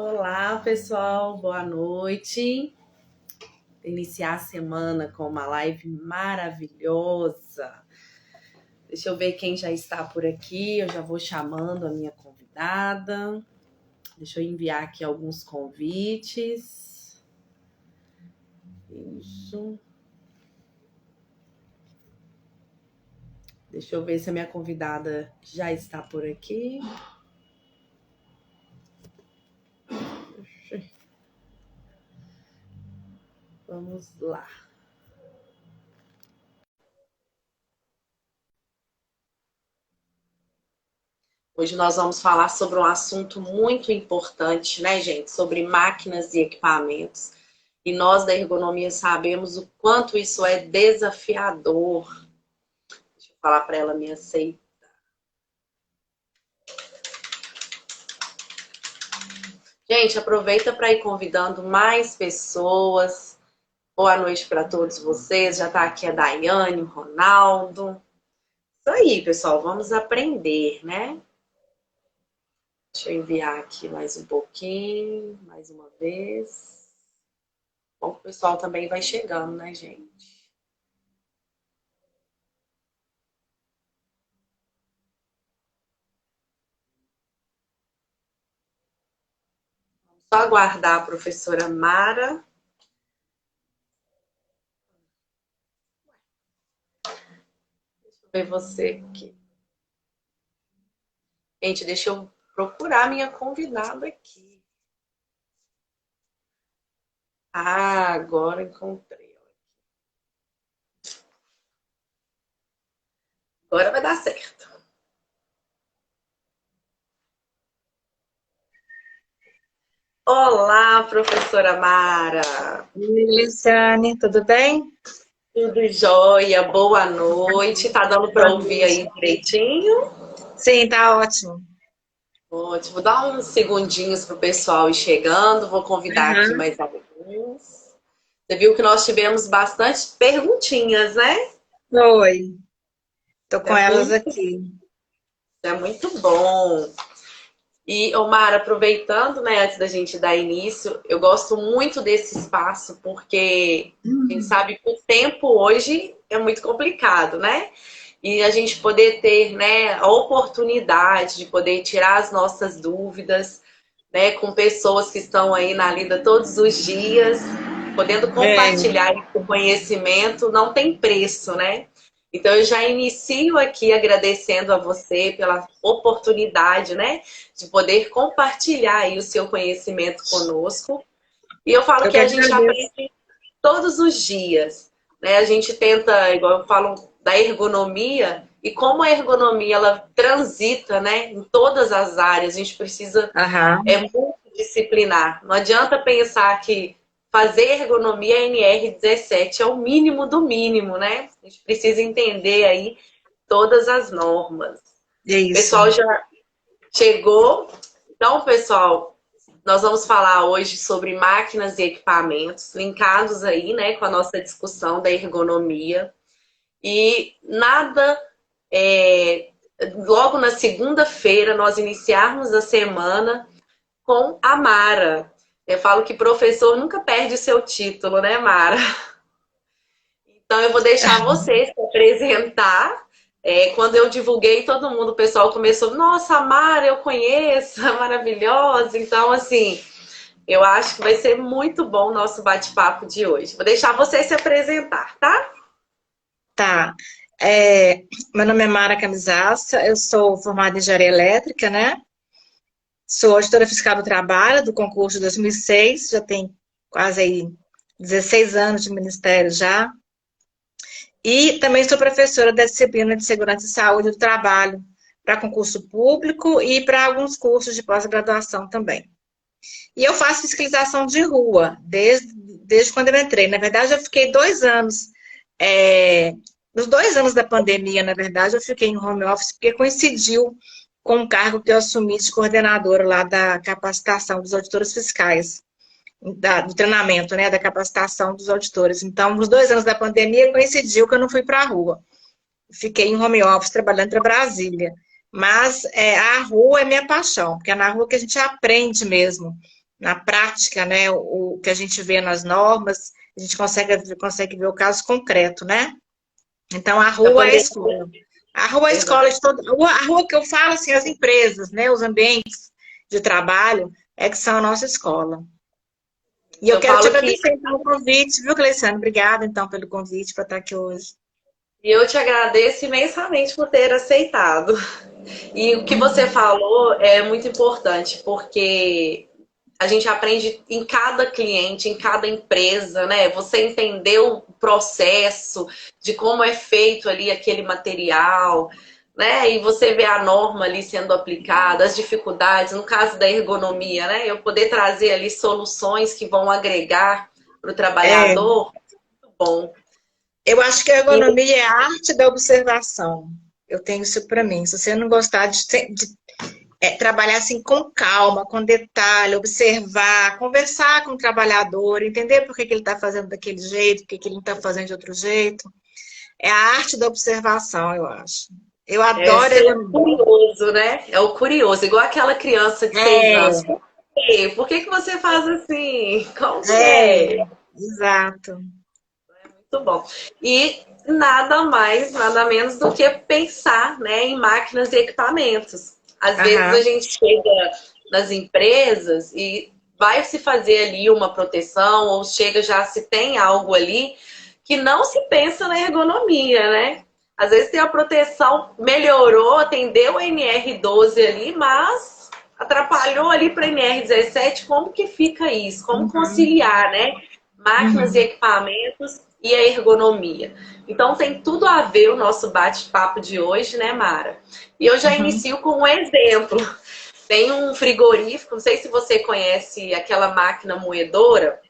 Olá, pessoal, boa noite. Iniciar a semana com uma live maravilhosa. Deixa eu ver quem já está por aqui. Eu já vou chamando a minha convidada. Deixa eu enviar aqui alguns convites. Isso. Deixa eu ver se a minha convidada já está por aqui. Vamos lá. Hoje nós vamos falar sobre um assunto muito importante, né, gente? Sobre máquinas e equipamentos. E nós da ergonomia sabemos o quanto isso é desafiador. Deixa eu falar para ela me aceitar. Gente, aproveita para ir convidando mais pessoas. Boa noite para todos vocês. Já está aqui a Daiane, o Ronaldo. Isso aí, pessoal. Vamos aprender, né? Deixa eu enviar aqui mais um pouquinho, mais uma vez. Bom, o pessoal também vai chegando, né, gente? Só aguardar a professora Mara. Deixa eu ver você aqui. Gente, deixa eu procurar minha convidada aqui. Ah, agora encontrei. Agora vai dar certo. Olá, professora Mara. Oi, Luciane, tudo bem? Tudo jóia? Boa noite. Tá dando Boa para ouvir noite. aí direitinho? Sim, tá ótimo. Ótimo. Dá uns segundinhos para o pessoal ir chegando. Vou convidar aqui Uhum. mais alguns. Você viu que nós tivemos bastante perguntinhas, né? Oi, tô com É elas muito, aqui. é muito bom. E, Omar, aproveitando, né, antes da gente dar início, eu gosto muito desse espaço porque a gente sabe que o tempo hoje é muito complicado, né? E a gente poder ter, né, a oportunidade de poder tirar as nossas dúvidas, né, com pessoas que estão aí na lida todos os dias, podendo É, compartilhar esse conhecimento, não tem preço, né? Então eu já inicio aqui agradecendo a você pela oportunidade, né, de poder compartilhar aí o seu conhecimento conosco. E eu falo eu que que a gente agradeço. aprende todos os dias, né? A gente tenta, igual eu falo da ergonomia, e como a ergonomia ela transita, né, em todas as áreas, a gente precisa Aham, multidisciplinar. Não adianta pensar que fazer ergonomia NR17 é o mínimo do mínimo, né? A gente precisa entender aí todas as normas. é O isso. pessoal já chegou. Então, pessoal, nós vamos falar hoje sobre máquinas e equipamentos, linkados aí, né, com a nossa discussão da ergonomia. E nada, logo na segunda-feira, nós iniciarmos a semana com a Mara. Eu falo que professor nunca perde o seu título, né, Mara? Então eu vou deixar você se apresentar. Quando eu divulguei, todo mundo, o pessoal começou, nossa, a Mara, eu conheço, é maravilhosa. Então, assim, eu acho que vai ser muito bom o nosso bate-papo de hoje. Vou deixar você se apresentar, tá? Tá. Meu nome é Mara Camisaça, eu sou formada em engenharia elétrica, né? Sou auditora fiscal do trabalho, do concurso de 2006, já tem quase aí 16 anos de ministério já. E também sou professora da disciplina de Segurança e Saúde do Trabalho, para concurso público e para alguns cursos de pós-graduação também. E eu faço fiscalização de rua, desde quando eu entrei. Na verdade, eu fiquei 2 anos, nos 2 anos da pandemia, na verdade, eu fiquei em home office, porque coincidiu com o cargo que eu assumi de coordenadora lá da capacitação dos auditores fiscais, do treinamento, né, da capacitação dos auditores. Então, nos 2 anos da pandemia, coincidiu que eu não fui para a rua. Fiquei em home office trabalhando para Brasília. Mas a rua é minha paixão, porque é na rua que a gente aprende mesmo, na prática, né, o que a gente vê nas normas, a gente consegue ver o caso concreto, né? Então, a Pra rua é a poder... escola. A rua é a escola Verdade. de todo... A rua que eu falo, assim, as empresas, né, os ambientes de trabalho, é que são a nossa escola. E eu Eu quero te falo que agradecer pelo convite, viu, Cleiciane? Obrigada, então, pelo convite para estar aqui hoje. eu te agradeço imensamente por ter aceitado. E o que você Uhum. falou é muito importante, porque a gente aprende em cada cliente, em cada empresa, né? Você entender o processo de como é feito ali aquele material, né? E você vê a norma ali sendo aplicada, as dificuldades, no caso da ergonomia, né? Eu poder trazer ali soluções que vão agregar para o É, trabalhador, muito bom. eu acho que a E ergonomia é a arte da observação. Eu tenho isso para mim. Se você não gostar de trabalhar assim com calma, com detalhe, observar, conversar com o trabalhador, entender por que, que ele está fazendo daquele jeito, por que, que ele não está fazendo de outro jeito. É a arte da observação, eu acho. Eu adoro ser ergonomia. curioso, né? É o curioso, igual aquela criança de 6 anos. É, Por quê? Por que que você faz assim? Como que é, é? exato. Muito bom. E nada mais, nada menos do que pensar, né, em máquinas e equipamentos. Às vezes a Aham. gente chega nas empresas e vai se fazer ali uma proteção, ou chega já se tem algo ali que não se pensa na ergonomia, né? Às vezes tem a proteção, melhorou, atendeu o NR12 ali, mas atrapalhou ali para NR17. Como que fica isso? Como Uhum. conciliar, né? Máquinas e Uhum. equipamentos e a ergonomia. Então tem tudo a ver o nosso bate-papo de hoje, né, Mara? E eu já Uhum. inicio com um exemplo. Tem um frigorífico, não sei se você conhece aquela máquina moedora.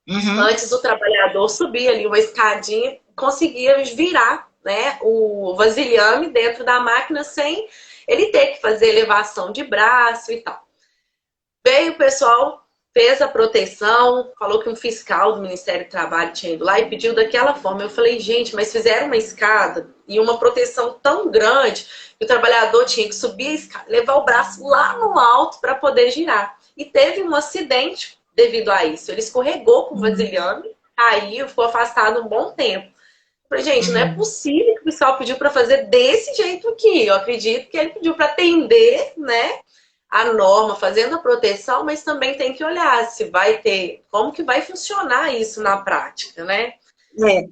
Uhum. Antes o trabalhador subia ali uma escadinha, conseguia virar, né, o vasilhame dentro da máquina sem ele ter que fazer elevação de braço e tal. Veio o pessoal, fez a proteção, falou que um fiscal do Ministério do Trabalho tinha ido lá e pediu daquela forma. Eu falei, gente, mas fizeram uma escada e uma proteção tão grande que o trabalhador tinha que subir a escada, levar o braço lá no alto para poder girar. E teve um acidente devido a isso. Ele escorregou com o Uhum. vasilhame, caiu, ficou afastado um bom tempo. Eu falei, gente, não é Uhum. possível que o fiscal pediu para fazer desse jeito aqui. Eu acredito que ele pediu para atender, né, a norma, fazendo a proteção, mas também tem que olhar se vai ter, como que vai funcionar isso na prática, né? É,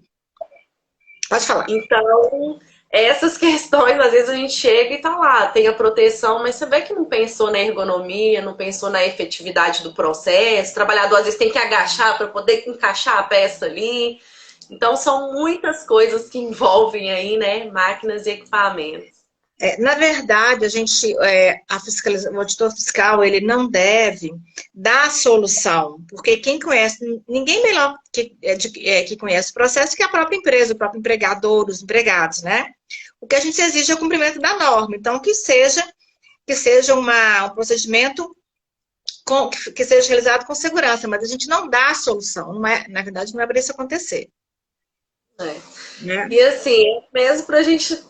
pode falar. Então, essas questões, às vezes a gente chega e tá lá, tem a proteção, mas você vê que não pensou na ergonomia, não pensou na efetividade do processo, o trabalhador às vezes tem que agachar para poder encaixar a peça ali. Então, são muitas coisas que envolvem aí, né, máquinas e equipamentos. Na verdade, o auditor fiscal, ele não deve dar a solução, porque quem conhece, ninguém melhor que conhece o processo que a própria empresa, o próprio empregador, os empregados, né? O que a gente exige é o cumprimento da norma, então que seja um procedimento que seja realizado com segurança, mas a gente não dá a solução, não é, na verdade, não é para isso acontecer, É. né? E assim, mesmo para a gente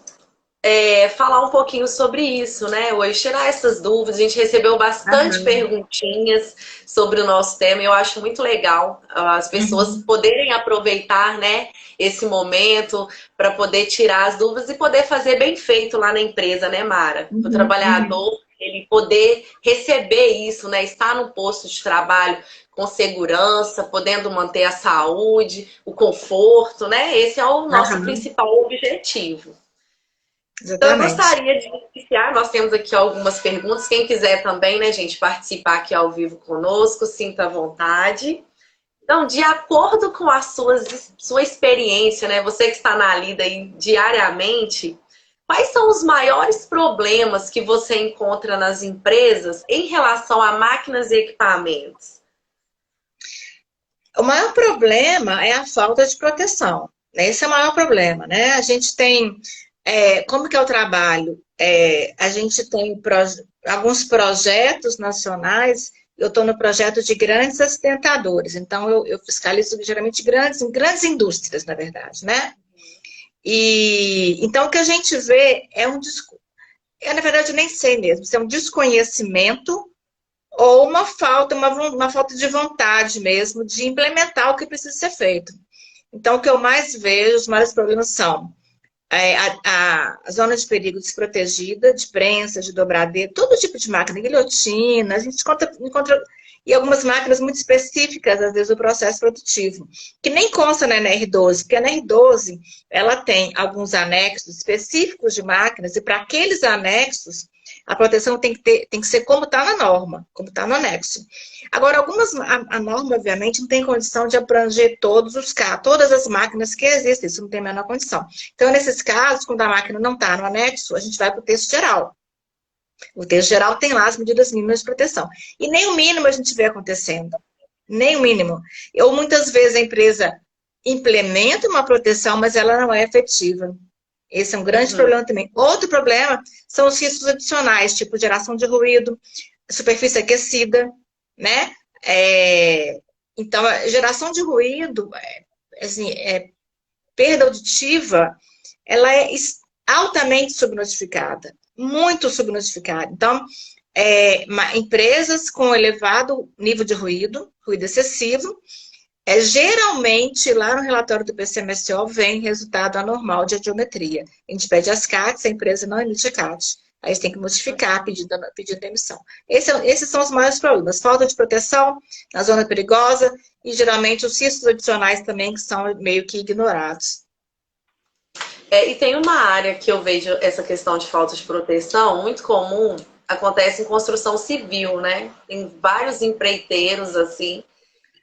falar um pouquinho sobre isso, né? Hoje, tirar essas dúvidas. A gente recebeu bastante Aham. perguntinhas sobre o nosso tema. Eu acho muito legal as pessoas Uhum. poderem aproveitar, né, esse momento para poder tirar as dúvidas e poder fazer bem feito lá na empresa, né, Mara? O Uhum. Uhum. trabalhador ele poder receber isso, né? Estar no posto de trabalho com segurança, podendo manter a saúde, o conforto, né? Esse é o nosso Aham. principal objetivo. Então, eu Exatamente. gostaria de iniciar. Nós temos aqui algumas perguntas. Quem quiser também, né, gente, participar aqui ao vivo conosco, sinta à vontade. Então, de acordo com a sua experiência, né, você que está na lida aí diariamente, quais são os maiores problemas que você encontra nas empresas em relação a máquinas e equipamentos? O maior problema é a falta de proteção, né? Esse é o maior problema, né? A gente tem, como que é o trabalho? A gente tem alguns projetos nacionais, eu estou no projeto de grandes acidentadores, então eu fiscalizo geralmente grandes indústrias, na verdade, né? E então o que a gente vê é na verdade eu nem sei mesmo, se é um desconhecimento ou uma falta de vontade mesmo de implementar o que precisa ser feito. Então, o que eu mais vejo, os maiores problemas são a zona de perigo desprotegida, de prensa, de dobradeira, todo tipo de máquina, guilhotina, a gente encontra e algumas máquinas muito específicas, às vezes, do processo produtivo, que nem consta na NR12, porque a NR12, ela tem alguns anexos específicos de máquinas, e para aqueles anexos, a proteção tem que ser como está na norma, como está no anexo. Agora, a norma, obviamente, não tem condição de abranger todas as máquinas que existem, isso não tem a menor condição. Então, nesses casos, quando a máquina não está no anexo, a gente vai para o texto geral. O texto geral tem lá as medidas mínimas de proteção. E nem o mínimo a gente vê acontecendo. Nem o mínimo. Ou muitas vezes a empresa implementa uma proteção, mas ela não é efetiva. Esse é um grande problema também. Outro problema são os riscos adicionais, tipo geração de ruído, superfície aquecida, né? Então, a geração de ruído, perda auditiva, ela é altamente subnotificada, muito subnotificada. Então, empresas com elevado nível de ruído excessivo, geralmente, lá no relatório do PCMSO, vem resultado anormal de adiometria. A gente pede as CATs, a empresa não emite a CAT. Aí você tem que modificar pedindo demissão. Esses são os maiores problemas. Falta de proteção na zona perigosa e, geralmente, os riscos adicionais também, que são meio que ignorados. E tem uma área que eu vejo essa questão de falta de proteção muito comum, acontece em construção civil, né? Tem vários empreiteiros, assim,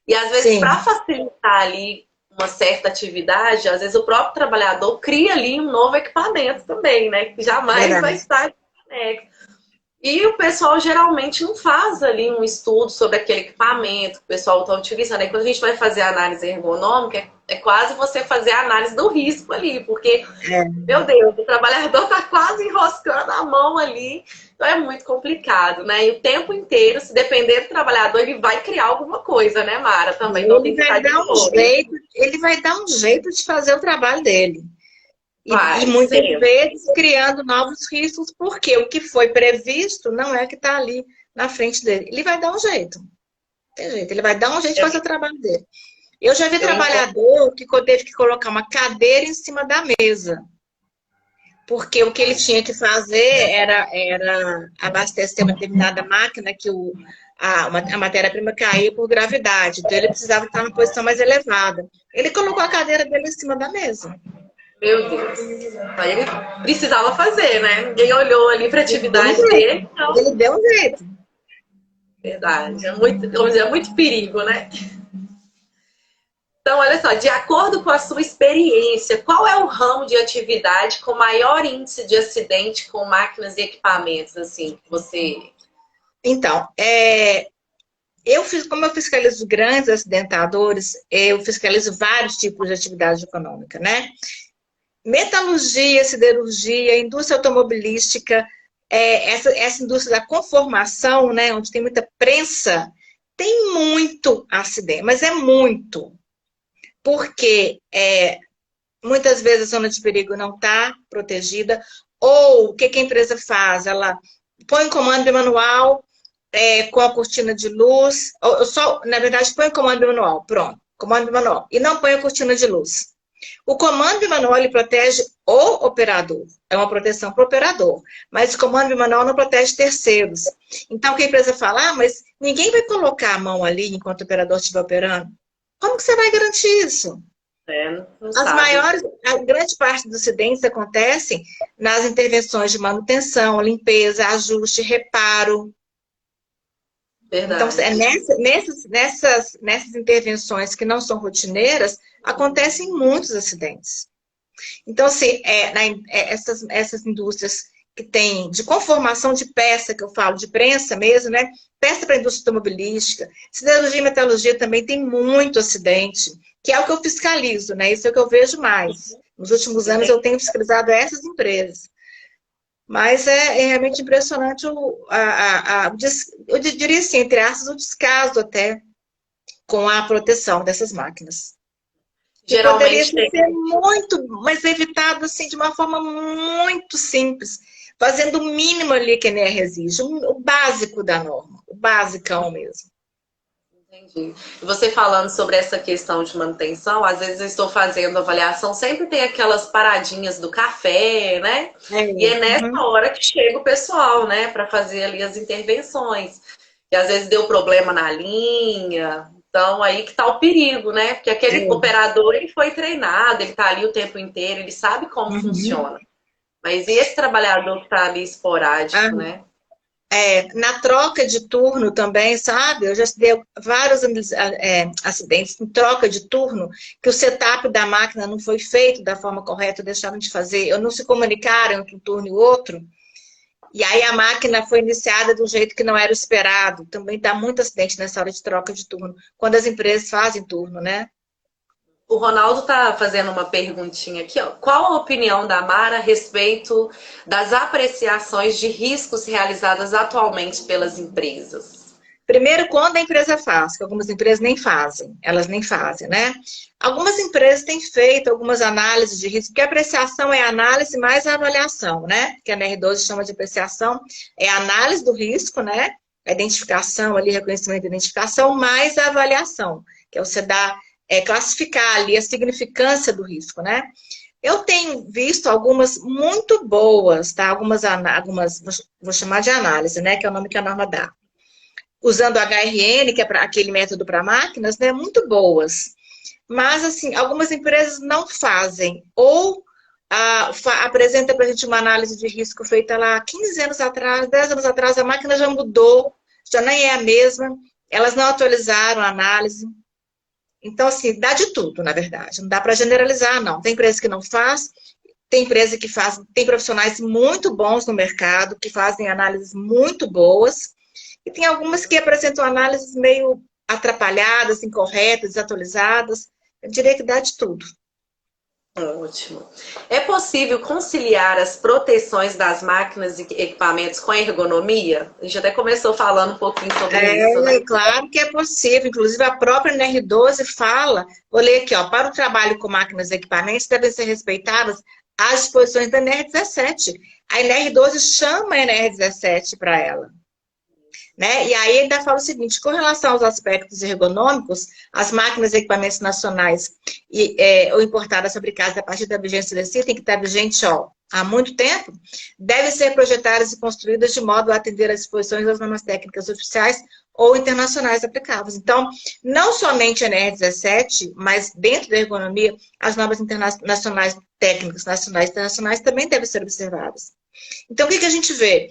e às vezes para facilitar ali uma certa atividade, às vezes o próprio trabalhador cria ali um novo equipamento também, né? Que jamais vai estar conectado. E o pessoal geralmente não faz ali um estudo sobre aquele equipamento que o pessoal está utilizando. Aí quando a gente vai fazer a análise ergonômica, é quase você fazer a análise do risco ali, porque, meu Deus, o trabalhador está quase enroscando a mão ali. Então é muito complicado, né? E o tempo inteiro, se depender do trabalhador, ele vai criar alguma coisa, né, Mara? Também. Então, ele vai dar um jeito de fazer o trabalho dele. E muitas vezes criando novos riscos, porque o que foi previsto não é que está ali na frente dele. Ele vai dar um jeito. Tem jeito. Ele vai dar um jeito de fazer o trabalho dele. Eu já vi trabalhador que teve que colocar uma cadeira em cima da mesa. Porque o que ele tinha que fazer era abastecer uma determinada máquina que a matéria-prima caía por gravidade. Então ele precisava estar numa posição mais elevada. Ele colocou a cadeira dele em cima da mesa. Meu Deus. Aí ele precisava fazer, né? Ninguém olhou ali para a atividade dele. Então... Ele deu um jeito. Verdade. É muito perigo, né? Então, olha só, de acordo com a sua experiência, qual é o ramo de atividade com maior índice de acidente com máquinas e equipamentos, assim, que você... Então, como eu fiscalizo grandes acidentadores, eu fiscalizo vários tipos de atividade econômica, né? Metalurgia, siderurgia, indústria automobilística, essa indústria da conformação, né, onde tem muita prensa, tem muito acidente, mas é muito. Porque muitas vezes a zona de perigo não está protegida, ou o que a empresa faz? Ela põe um comando manual com a cortina de luz, na verdade, põe o comando manual, pronto, comando manual, e não põe a cortina de luz. O comando manual ele protege o operador, é uma proteção para o operador, mas o comando manual não protege terceiros. Então, o que a empresa fala? Mas ninguém vai colocar a mão ali enquanto o operador estiver operando. Como que você vai garantir isso? A grande parte dos acidentes acontecem nas intervenções de manutenção, limpeza, ajuste, reparo. Verdade. Então, nessas intervenções que não são rotineiras, acontecem muitos acidentes. Então, assim, essas indústrias que tem de conformação de peça, que eu falo, de prensa mesmo, né? Peça para a indústria automobilística. Siderurgia e metalurgia também tem muito acidente, que é o que eu fiscalizo, né? Isso é o que eu vejo mais. Nos últimos anos eu tenho fiscalizado essas empresas. Mas é realmente impressionante eu diria assim, entre aspas, o descaso até com a proteção dessas máquinas. Geralmente poderia ser muito, mas evitado assim, de uma forma muito simples, fazendo o mínimo ali que a NR exige, o básico da norma. O basicão mesmo. Entendi. E você falando sobre essa questão de manutenção, às vezes eu estou fazendo avaliação, sempre tem aquelas paradinhas do café, né? E é nessa Uhum. hora que chega o pessoal, né, para fazer ali as intervenções. E às vezes deu problema na linha. Então, aí que tá o perigo, né? Porque aquele É. operador, ele foi treinado, ele tá ali o tempo inteiro, ele sabe como Uhum. funciona. Mas e esse trabalhador que tá ali Ah, esporádico, né? na troca de turno também, sabe? Eu já dei vários acidentes em troca de turno, que o setup da máquina não foi feito da forma correta, deixaram de fazer, ou não se comunicaram entre um turno e o outro, e aí a máquina foi iniciada do jeito que não era o esperado. Também dá muito acidente nessa hora de troca de turno, quando as empresas fazem turno, né? O Ronaldo está fazendo uma perguntinha aqui, ó. Qual a opinião da Mara a respeito das apreciações de riscos realizadas atualmente pelas empresas? Primeiro, quando a empresa faz, que algumas empresas nem fazem, elas nem fazem, né? Algumas empresas têm feito algumas análises de risco, porque a apreciação é a análise mais a avaliação, né? Que a NR12 chama de apreciação, é a análise do risco, né? A identificação ali, reconhecimento e identificação, mais a avaliação, que é você dar, classificar ali a significância do risco, né? Eu tenho visto algumas muito boas, tá? Algumas vou chamar de análise, né? Que é o nome que a norma dá, usando HRN, que é aquele método para máquinas, né, muito boas. Mas, assim, algumas empresas não fazem, ou apresenta para a gente uma análise de risco feita lá 15 anos atrás, 10 anos atrás, a máquina já mudou, já nem é a mesma, elas não atualizaram a análise. Então, assim, dá de tudo, na verdade. Não dá para generalizar, não. Tem empresa que não faz, tem empresa que faz, tem profissionais muito bons no mercado, que fazem análises muito boas, e tem algumas que apresentam análises meio atrapalhadas, incorretas, desatualizadas. Eu diria que dá de tudo. Ótimo. É possível conciliar as proteções das máquinas e equipamentos com a ergonomia? A gente até começou falando um pouquinho sobre isso, né? Claro que é possível. Inclusive, a própria NR12 fala, vou ler aqui, ó, para o trabalho com máquinas e equipamentos devem ser respeitadas as disposições da NR17. A NR12 chama a NR17 para ela. Né? E aí ainda fala o seguinte, com relação aos aspectos ergonômicos, as máquinas e equipamentos nacionais ou importadas fabricadas a partir da vigência desse tem que estar vigente há muito tempo, devem ser projetadas e construídas de modo a atender às disposições das normas técnicas oficiais ou internacionais aplicáveis. Então, não somente a NR17, mas dentro da ergonomia, as normas internacionais técnicas, nacionais e internacionais também devem ser observadas. Então, o que a gente vê?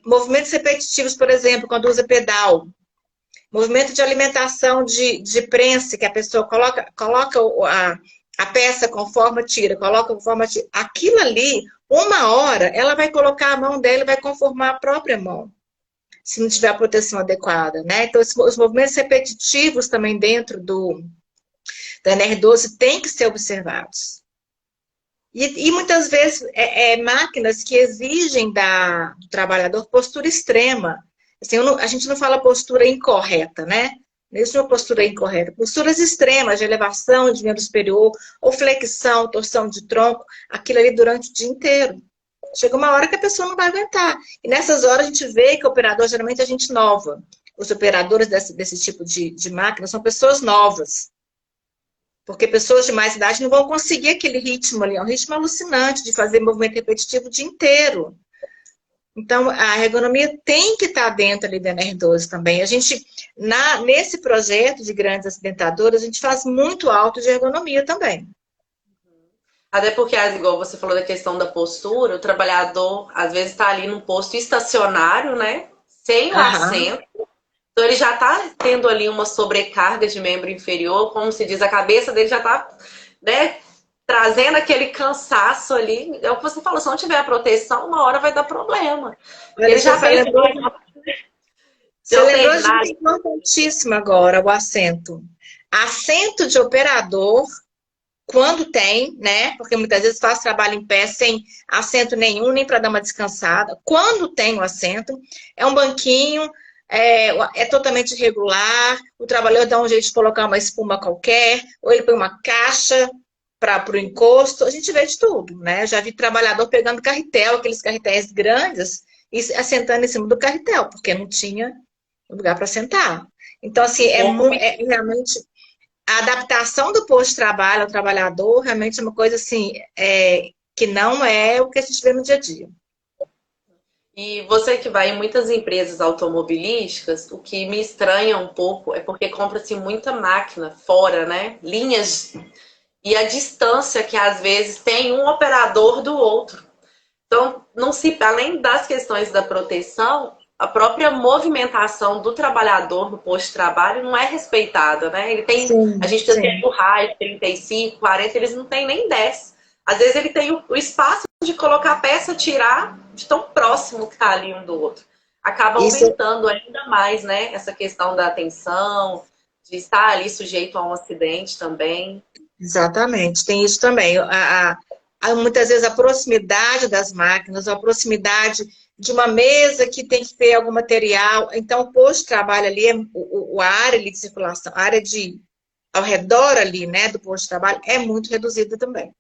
Movimentos repetitivos, por exemplo, quando usa pedal. Movimento de alimentação de prensa, que a pessoa coloca a peça conforme tira, coloca conforme tira. Aquilo ali, uma hora, ela vai colocar a mão dela e vai conformar a própria mão, se não tiver a proteção adequada, né? Então, os movimentos repetitivos também dentro da NR12 têm que ser observados. E muitas vezes máquinas que exigem do trabalhador postura extrema. Assim, a gente não fala postura incorreta, né? Mesmo uma postura incorreta. Posturas extremas de elevação de membro superior, ou flexão, torção de tronco, aquilo ali durante o dia inteiro. Chega uma hora que a pessoa não vai aguentar. E nessas horas a gente vê que o operador geralmente é gente nova. Os operadores desse tipo de máquina são pessoas novas. Porque pessoas de mais idade não vão conseguir aquele ritmo ali. É um ritmo alucinante de fazer movimento repetitivo o dia inteiro. Então, a ergonomia tem que estar dentro ali da NR12 também. A gente, nesse projeto de grandes acidentadoras, a gente faz muito alto de ergonomia também. Até porque, igual você falou da questão da postura, o trabalhador às vezes está ali num posto estacionário, né? Sem o Aham. assento. Então ele já está tendo ali uma sobrecarga de membro inferior, como se diz, a cabeça dele já está, né, trazendo aquele cansaço ali. É o que você falou, se não tiver a proteção, uma hora vai dar problema. Olha, Ele já você vem lembrou, de você lembrou de uma alternagem. importantíssima agora, o assento. Assento de operador, quando tem, né? Porque muitas vezes faz trabalho em pé sem assento nenhum, nem para dar uma descansada. Quando tem o assento, é um banquinho, é totalmente irregular, o trabalhador dá um jeito de colocar uma espuma qualquer, ou ele põe uma caixa para o encosto, a gente vê de tudo, né? Já vi trabalhador pegando carretel, aqueles carretéis grandes, e assentando em cima do carretel, porque não tinha lugar para sentar. Então, assim, realmente a adaptação do posto de trabalho ao trabalhador realmente é uma coisa assim, que não é o que a gente vê no dia a dia. E você que vai em muitas empresas automobilísticas, o que me estranha um pouco é porque compra-se muita máquina fora, né? Linhas e a distância que às vezes tem um operador do outro. Então, não se, além das questões da proteção, a própria movimentação do trabalhador no posto de trabalho não é respeitada, né? Ele tem, a Sim, gente precisa ter sim. o raio 35, 40, eles não têm nem 10. Às vezes ele tem o espaço de colocar a peça, tirar de tão próximo que está ali um do outro. Acaba Isso, aumentando ainda mais, né? Essa questão da atenção, de estar ali sujeito a um acidente também. exatamente, tem isso também. Muitas vezes a proximidade das máquinas, a proximidade de uma mesa que tem que ter algum material. Então, o posto de trabalho ali, a área ali de circulação, a área ao redor ali, né, do posto de trabalho, é muito reduzida também.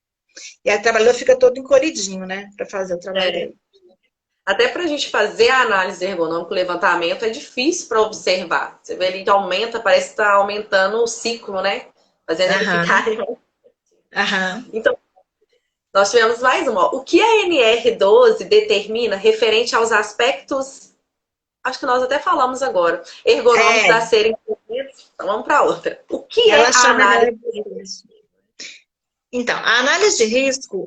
E aí o trabalhador fica todo encolhidinho, né, para fazer o trabalho É. dele. Até para a gente fazer a análise ergonômica, o levantamento, é difícil para observar. Você vê ali que aumenta, parece que está aumentando o ciclo, né? Fazendo ele Aham, ficar. aham. Então, nós tivemos mais uma. O que a NR12 determina referente aos aspectos, acho que nós até falamos agora, ergonômicos a É, serem cumpridos? Então, vamos para outra. O que é ela a chama análise? NR12. Então, a análise de risco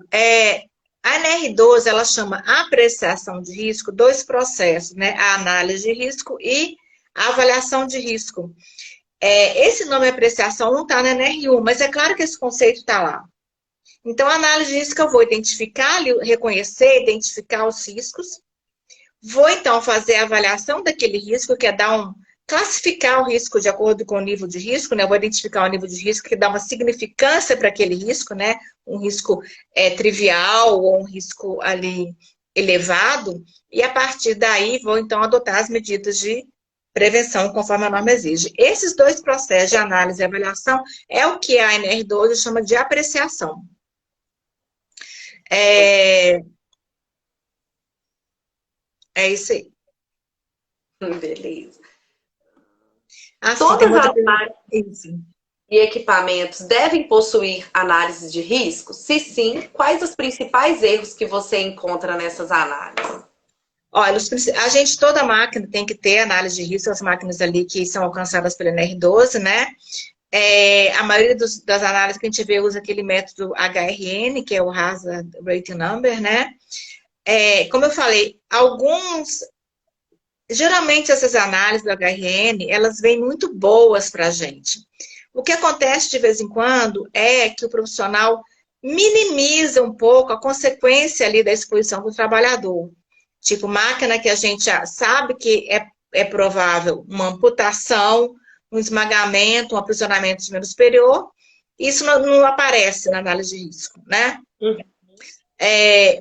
a NR12, ela chama apreciação de risco, dois processos, né? A análise de risco e a avaliação de risco. Esse nome apreciação não está na NR1, mas é claro que esse conceito está lá. Então, a análise de risco eu vou identificar, reconhecer, identificar os riscos. Vou, então, fazer a avaliação daquele risco, que é classificar o risco de acordo com o nível de risco, né? Eu vou identificar o nível de risco que dá uma significância para aquele risco, né? Um risco trivial ou um risco ali elevado, e a partir daí vou, então, adotar as medidas de prevenção conforme a norma exige. Esses dois processos de análise e avaliação é o que a NR12 chama de apreciação. É, é isso aí. Beleza. Assim, tem Todas muita as pergunta. áreas Isso. e equipamentos devem possuir análise de risco? Se sim, quais os principais erros que você encontra nessas análises? Olha, toda máquina tem que ter análise de risco, as máquinas ali que são alcançadas pela NR12, né? A maioria das análises que a gente vê usa aquele método HRN, que é o Hazard Rating Number, né? Como eu falei, geralmente essas análises do HRN, elas vêm muito boas para a gente. O que acontece de vez em quando é que o profissional minimiza um pouco a consequência ali da exposição do trabalhador. Tipo, máquina que a gente já sabe que é provável uma amputação, um esmagamento, um aprisionamento de membro superior, isso não aparece na análise de risco, né?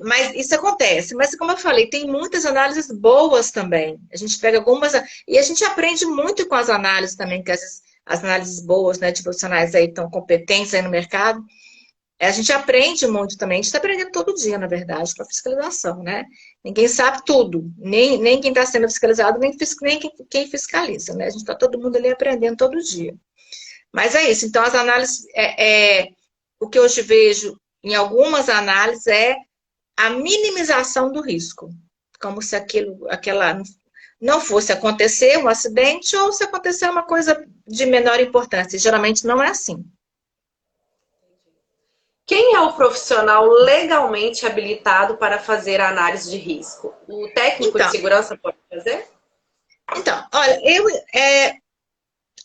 Mas isso acontece. Mas, como eu falei, tem muitas análises boas também. A gente pega algumas... E a gente aprende muito com as análises também, que as análises boas, né, de profissionais aí tão competentes aí no mercado. A gente aprende muito também. A gente está aprendendo todo dia, na verdade, com a fiscalização, né? Ninguém sabe tudo. Nem quem está sendo fiscalizado, nem quem fiscaliza, né? A gente está todo mundo ali aprendendo todo dia. Mas é isso. Então, as análises... o que eu hoje vejo em algumas análises é a minimização do risco. Como se aquela não fosse acontecer um acidente ou se acontecer uma coisa de menor importância. Geralmente não é assim. Quem é o profissional legalmente habilitado para fazer a análise de risco? O técnico de Então, segurança pode fazer? olha,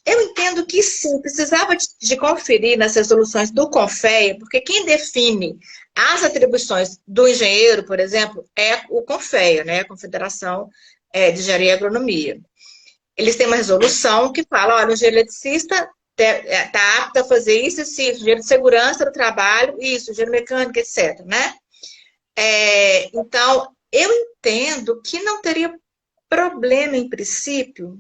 eu entendo que sim, precisava de conferir nas resoluções do CONFEA, porque quem define as atribuições do engenheiro, por exemplo, é o CONFEA, né? A Confederação de Engenharia e Agronomia. Eles têm uma resolução que fala, olha, o engenheiro eletricista está apto a fazer isso, o engenheiro de segurança do trabalho, isso, engenheiro mecânico, etc, né? Então, eu entendo que não teria problema, em princípio,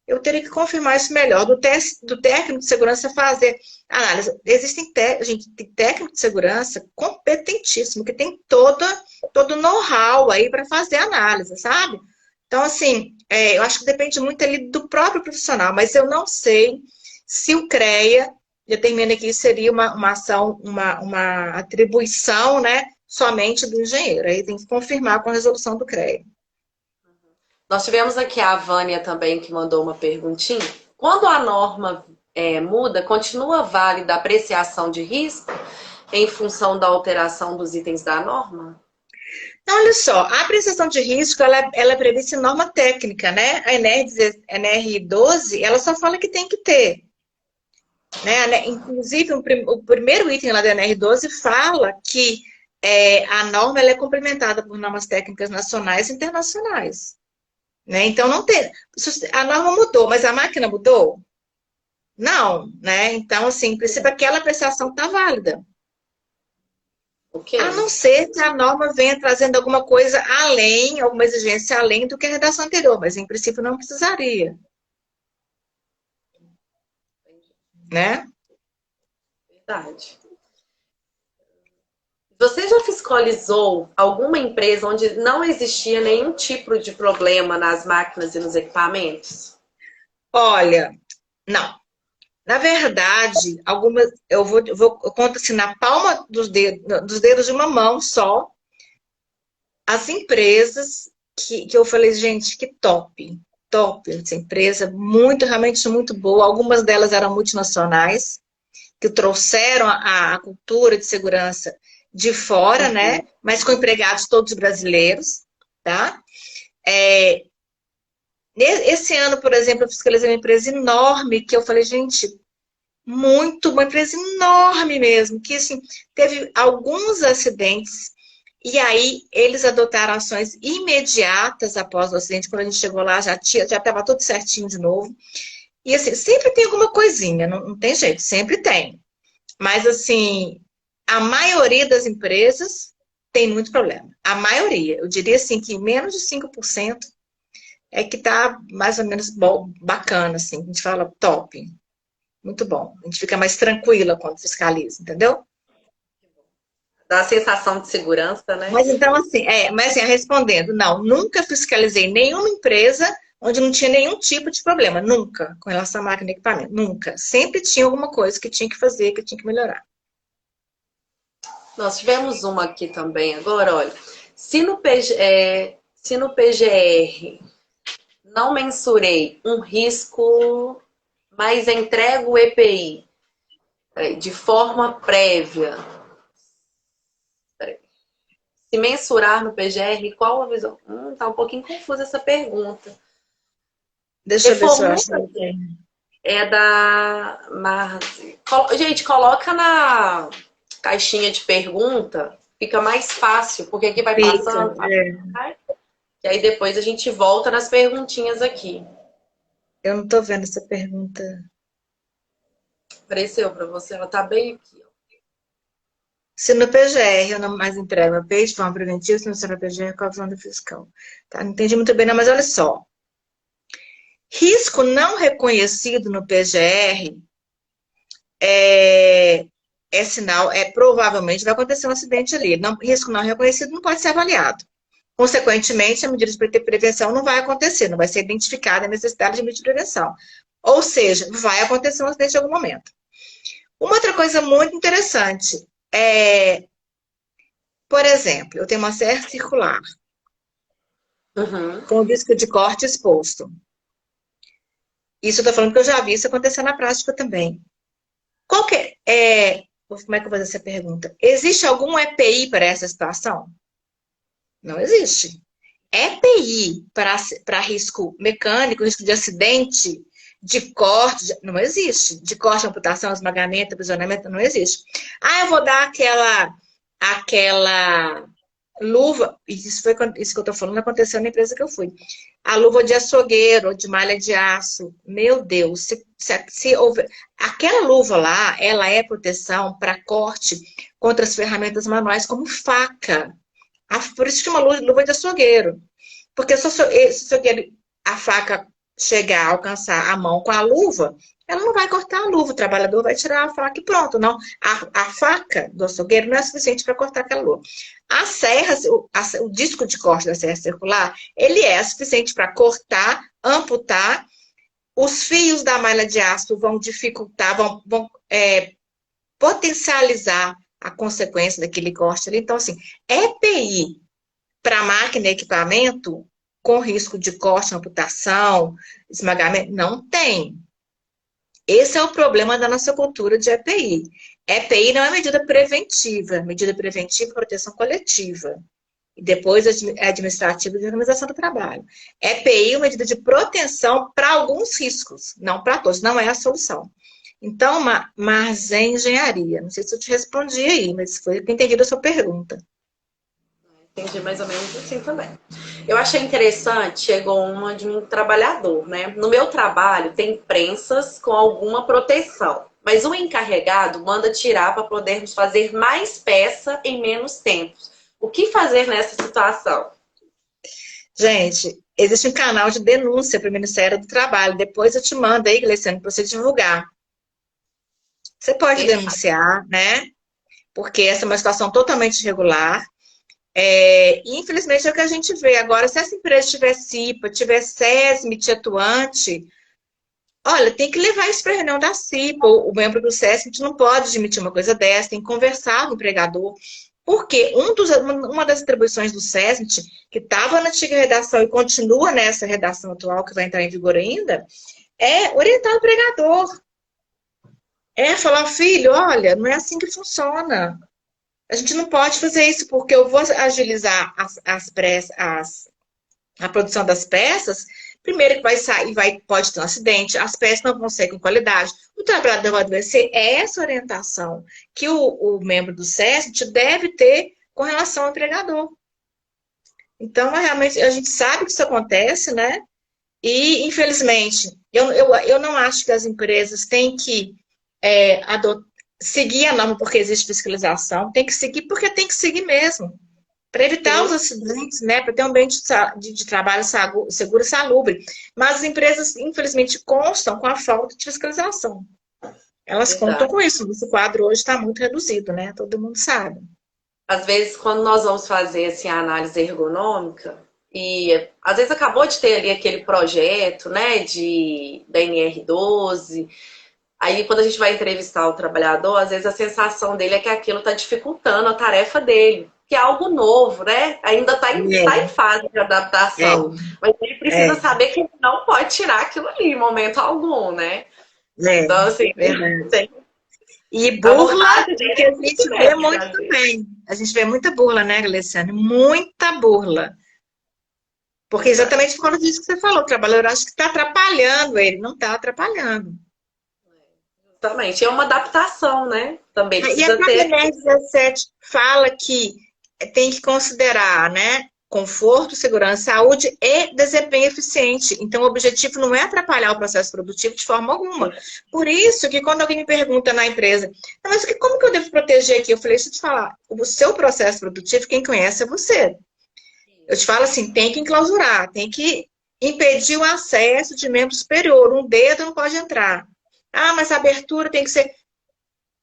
eu teria que confirmar isso melhor, do técnico de segurança fazer análise. Existem técnico de segurança competentíssimo, que tem todo know-how aí para fazer análise, sabe? Então, assim, eu acho que depende muito ali do próprio profissional, mas eu não sei se o CREA determina que isso seria uma ação, uma atribuição, né, somente do engenheiro. Aí tem que confirmar com a resolução do CREA. Nós tivemos aqui a Vânia também que mandou uma perguntinha. Quando a norma muda, continua válida a apreciação de risco em função da alteração dos itens da norma? Então, olha só, a apreciação de risco, ela é prevista em norma técnica, né? A NR12, ela só fala que tem que ter. Né? Inclusive, o primeiro item lá da NR12 fala que a norma ela é complementada por normas técnicas nacionais e internacionais. Né? Então, não tem. A norma mudou, mas a máquina mudou? Não, né? Então, assim, em princípio, aquela apreciação está válida. Okay. A não ser que a norma venha trazendo alguma coisa além, alguma exigência além do que a redação anterior, mas em princípio não precisaria. Né? Verdade. Você já fiscalizou alguma empresa onde não existia nenhum tipo de problema nas máquinas e nos equipamentos? Olha, não. Na verdade, algumas eu conto assim na palma dos dedos de uma mão só, as empresas que eu falei, gente, que top, top, essa empresa, realmente muito boa. Algumas delas eram multinacionais, que trouxeram a cultura de segurança de fora, né? Mas com empregados todos brasileiros, tá? Esse ano, por exemplo, eu fiscalizei uma empresa enorme que eu falei, gente, uma empresa enorme mesmo, que assim, teve alguns acidentes e aí eles adotaram ações imediatas após o acidente. Quando a gente chegou lá, já estava tudo certinho de novo. E assim, sempre tem alguma coisinha, não tem jeito, sempre tem. Mas assim, a maioria das empresas tem muito problema. A maioria, eu diria assim que menos de 5% é que está mais ou menos bacana, assim. A gente fala top. Muito bom. A gente fica mais tranquila quando fiscaliza, entendeu? Dá a sensação de segurança, né? Mas então, assim, respondendo, não, nunca fiscalizei nenhuma empresa onde não tinha nenhum tipo de problema. Nunca, com relação à máquina e equipamento. Nunca. Sempre tinha alguma coisa que tinha que fazer, que tinha que melhorar. Nós tivemos uma aqui também agora, olha. Se no PGR não mensurei um risco, mas entrego o EPI de forma prévia. Se mensurar no PGR, qual a visão? Tá um pouquinho confusa essa pergunta. Deixa eu ver se eu acho que é da Marzi. Gente, coloca na caixinha de pergunta, fica mais fácil, porque aqui vai passando. E aí depois a gente volta nas perguntinhas aqui. Eu não tô vendo essa pergunta. Apareceu para você, ela tá bem aqui. Ó. Se no PGR eu não mais entrego a PEI de forma preventiva, se não será PGR, qual a visão do fiscal? Tá, não entendi muito bem, não, mas olha só. Risco não reconhecido no PGR é sinal, provavelmente vai acontecer um acidente ali. Risco não reconhecido não pode ser avaliado. Consequentemente, a medida de prevenção não vai acontecer, não vai ser identificada a necessidade de medida de prevenção. Ou seja, vai acontecer um acidente em algum momento. Uma outra coisa muito interessante por exemplo, eu tenho uma serra circular com o risco de corte exposto. Isso eu estou falando que eu já vi isso acontecer na prática também. Como é que eu vou fazer essa pergunta? Existe algum EPI para essa situação? Não existe. EPI para risco mecânico, risco de acidente, de corte, não existe. De corte, amputação, esmagamento, aprisionamento, não existe. Eu vou dar aquela luva, isso que eu estou falando aconteceu na empresa que eu fui. A luva de açougueiro, de malha de aço, meu Deus, se houver... Aquela luva lá, ela é proteção para corte contra as ferramentas manuais, como faca. Por isso que uma luva de açougueiro. Porque se a faca chegar a alcançar a mão com a luva, ela não vai cortar a luva, o trabalhador vai tirar a faca e pronto. Não, a faca do açougueiro não é suficiente para cortar aquela luva. A serra, o disco de corte da serra circular, ele é suficiente para cortar, amputar. Os fios da malha de aço vão dificultar, vão potencializar a consequência daquele corte ali. Então, assim, EPI para máquina e equipamento com risco de corte, amputação, esmagamento, não tem. Esse é o problema da nossa cultura de EPI. EPI não é medida preventiva é proteção coletiva. E depois administrativa de organização do trabalho. EPI é uma medida de proteção para alguns riscos, não para todos, não é a solução. Então, mas é engenharia. Não sei se eu te respondi aí, mas foi o que eu entendi da sua pergunta. Entendi mais ou menos assim também. Eu achei interessante, chegou uma de um trabalhador, né? No meu trabalho tem prensas com alguma proteção, mas o encarregado manda tirar para podermos fazer mais peça em menos tempo. O que fazer nessa situação? Gente, existe um canal de denúncia para o Ministério do Trabalho. Depois eu te mando aí, Gleiciane, para você divulgar. Você pode denunciar, né? Porque essa é uma situação totalmente irregular. Infelizmente é o que a gente vê. Agora, se essa empresa tiver CIPA, tiver SESMIT atuante, olha, tem que levar isso para a reunião da CIPA. O membro do SESMIT não pode admitir uma coisa dessa, tem que conversar com o empregador. Porque uma das atribuições do SESMIT, que estava na antiga redação e continua nessa redação atual, que vai entrar em vigor ainda, é orientar o empregador. É falar, filho, olha, não é assim que funciona. A gente não pode fazer isso, porque eu vou agilizar a produção das peças. Primeiro que vai sair, pode ter um acidente, as peças não vão ser com qualidade, o trabalhador vai adoecer. É essa orientação que o membro do SESMIT deve ter com relação ao empregador. Então, realmente, a gente sabe que isso acontece, né? E, infelizmente, eu não acho que as empresas têm que seguir a norma porque existe fiscalização, tem que seguir porque tem que seguir mesmo. Para evitar os acidentes, né? Para ter um ambiente de trabalho seguro e salubre. Mas as empresas, infelizmente, constam com a falta de fiscalização. Elas contam com isso. Esse quadro hoje está muito reduzido, né? Todo mundo sabe. Às vezes, quando nós vamos fazer assim, a análise ergonômica, e às vezes acabou de ter ali aquele projeto, né, da NR12, aí quando a gente vai entrevistar o trabalhador, às vezes a sensação dele é que aquilo está dificultando a tarefa dele, que é algo novo, né? Ainda está em fase de adaptação. Mas ele precisa saber que ele não pode tirar aquilo ali em momento algum, né? Então, assim, e burla, que a gente vê muito também. A gente vê muita burla, né, Alessandra? Muita burla. Porque exatamente por causa disso que você falou, o trabalhador acha que está atrapalhando ele, não está atrapalhando. Exatamente, é uma adaptação, né? Também e a própria NR17 fala que tem que considerar, né, conforto, segurança, saúde e desempenho eficiente. Então, o objetivo não é atrapalhar o processo produtivo de forma alguma. Por isso que quando alguém me pergunta na empresa, mas como que eu devo proteger aqui? Eu falei, deixa eu te falar, o seu processo produtivo, quem conhece é você. Eu te falo assim, tem que enclausurar, tem que impedir o acesso de membro superior. Um dedo não pode entrar. Ah, mas a abertura tem que ser...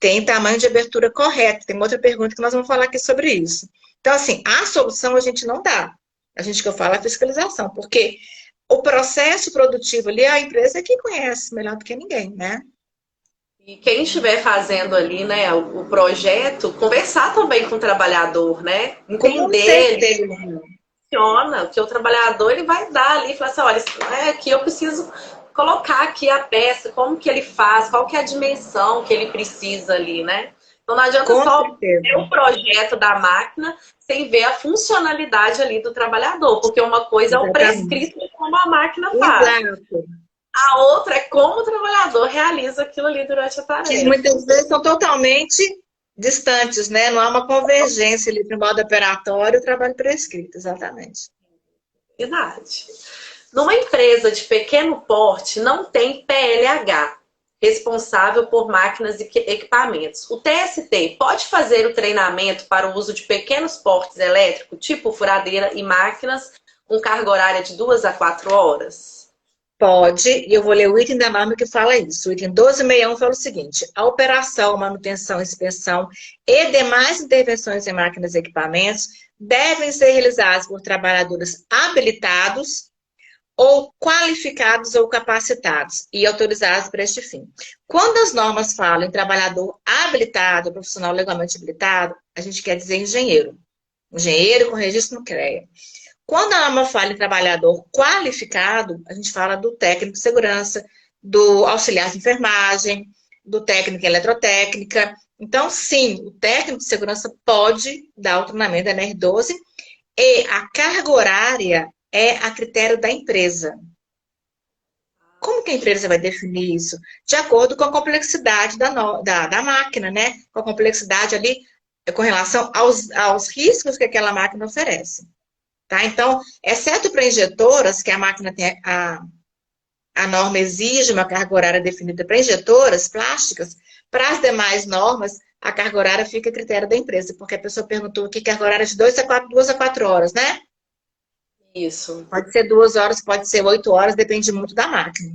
Tem tamanho de abertura correto. Tem uma outra pergunta que nós vamos falar aqui sobre isso. Então, assim, a solução a gente não dá. A gente que eu falo é a fiscalização, porque o processo produtivo ali, a empresa é quem conhece melhor do que ninguém, né? E quem estiver fazendo ali, né, o projeto, conversar também com o trabalhador, né? Entender funciona, que o trabalhador ele vai dar ali e falar assim, olha, aqui eu preciso colocar aqui a peça, como que ele faz, qual que é a dimensão que ele precisa ali, né? Então não adianta só ver o projeto da máquina sem ver a funcionalidade ali do trabalhador, porque uma coisa é o prescrito de como a máquina faz. Exato. A outra é como o trabalhador realiza aquilo ali durante a tarefa. Que muitas vezes são totalmente distantes, né? Não há uma convergência ali entre o modo operatório e o trabalho prescrito, exatamente. Verdade. Numa empresa de pequeno porte, não tem PLH, responsável por máquinas e equipamentos. O TST pode fazer o treinamento para o uso de pequenos portes elétricos, tipo furadeira e máquinas, com carga horária de 2 a 4 horas? Pode, e eu vou ler o item da norma que fala isso. O item 1261 fala o seguinte: a operação, manutenção, inspeção e demais intervenções em máquinas e equipamentos devem ser realizadas por trabalhadores habilitados ou qualificados ou capacitados e autorizados para este fim. Quando as normas falam em trabalhador habilitado, profissional legalmente habilitado, a gente quer dizer engenheiro. Engenheiro com registro no CREA. Quando a norma fala em trabalhador qualificado, a gente fala do técnico de segurança, do auxiliar de enfermagem, do técnico em eletrotécnica. Então, sim, o técnico de segurança pode dar o treinamento da NR12 e a carga horária é a critério da empresa. Como que a empresa vai definir isso? De acordo com a complexidade da máquina, né? Com a complexidade ali, com relação aos riscos que aquela máquina oferece. Tá? Então, exceto para injetoras, que a máquina tem a norma exige uma carga horária definida para injetoras plásticas, para as demais normas, a carga horária fica a critério da empresa, porque a pessoa perguntou que carga horária é de 2 a 4 horas, né? Isso. Pode ser 2 horas, pode ser 8 horas, depende muito da máquina.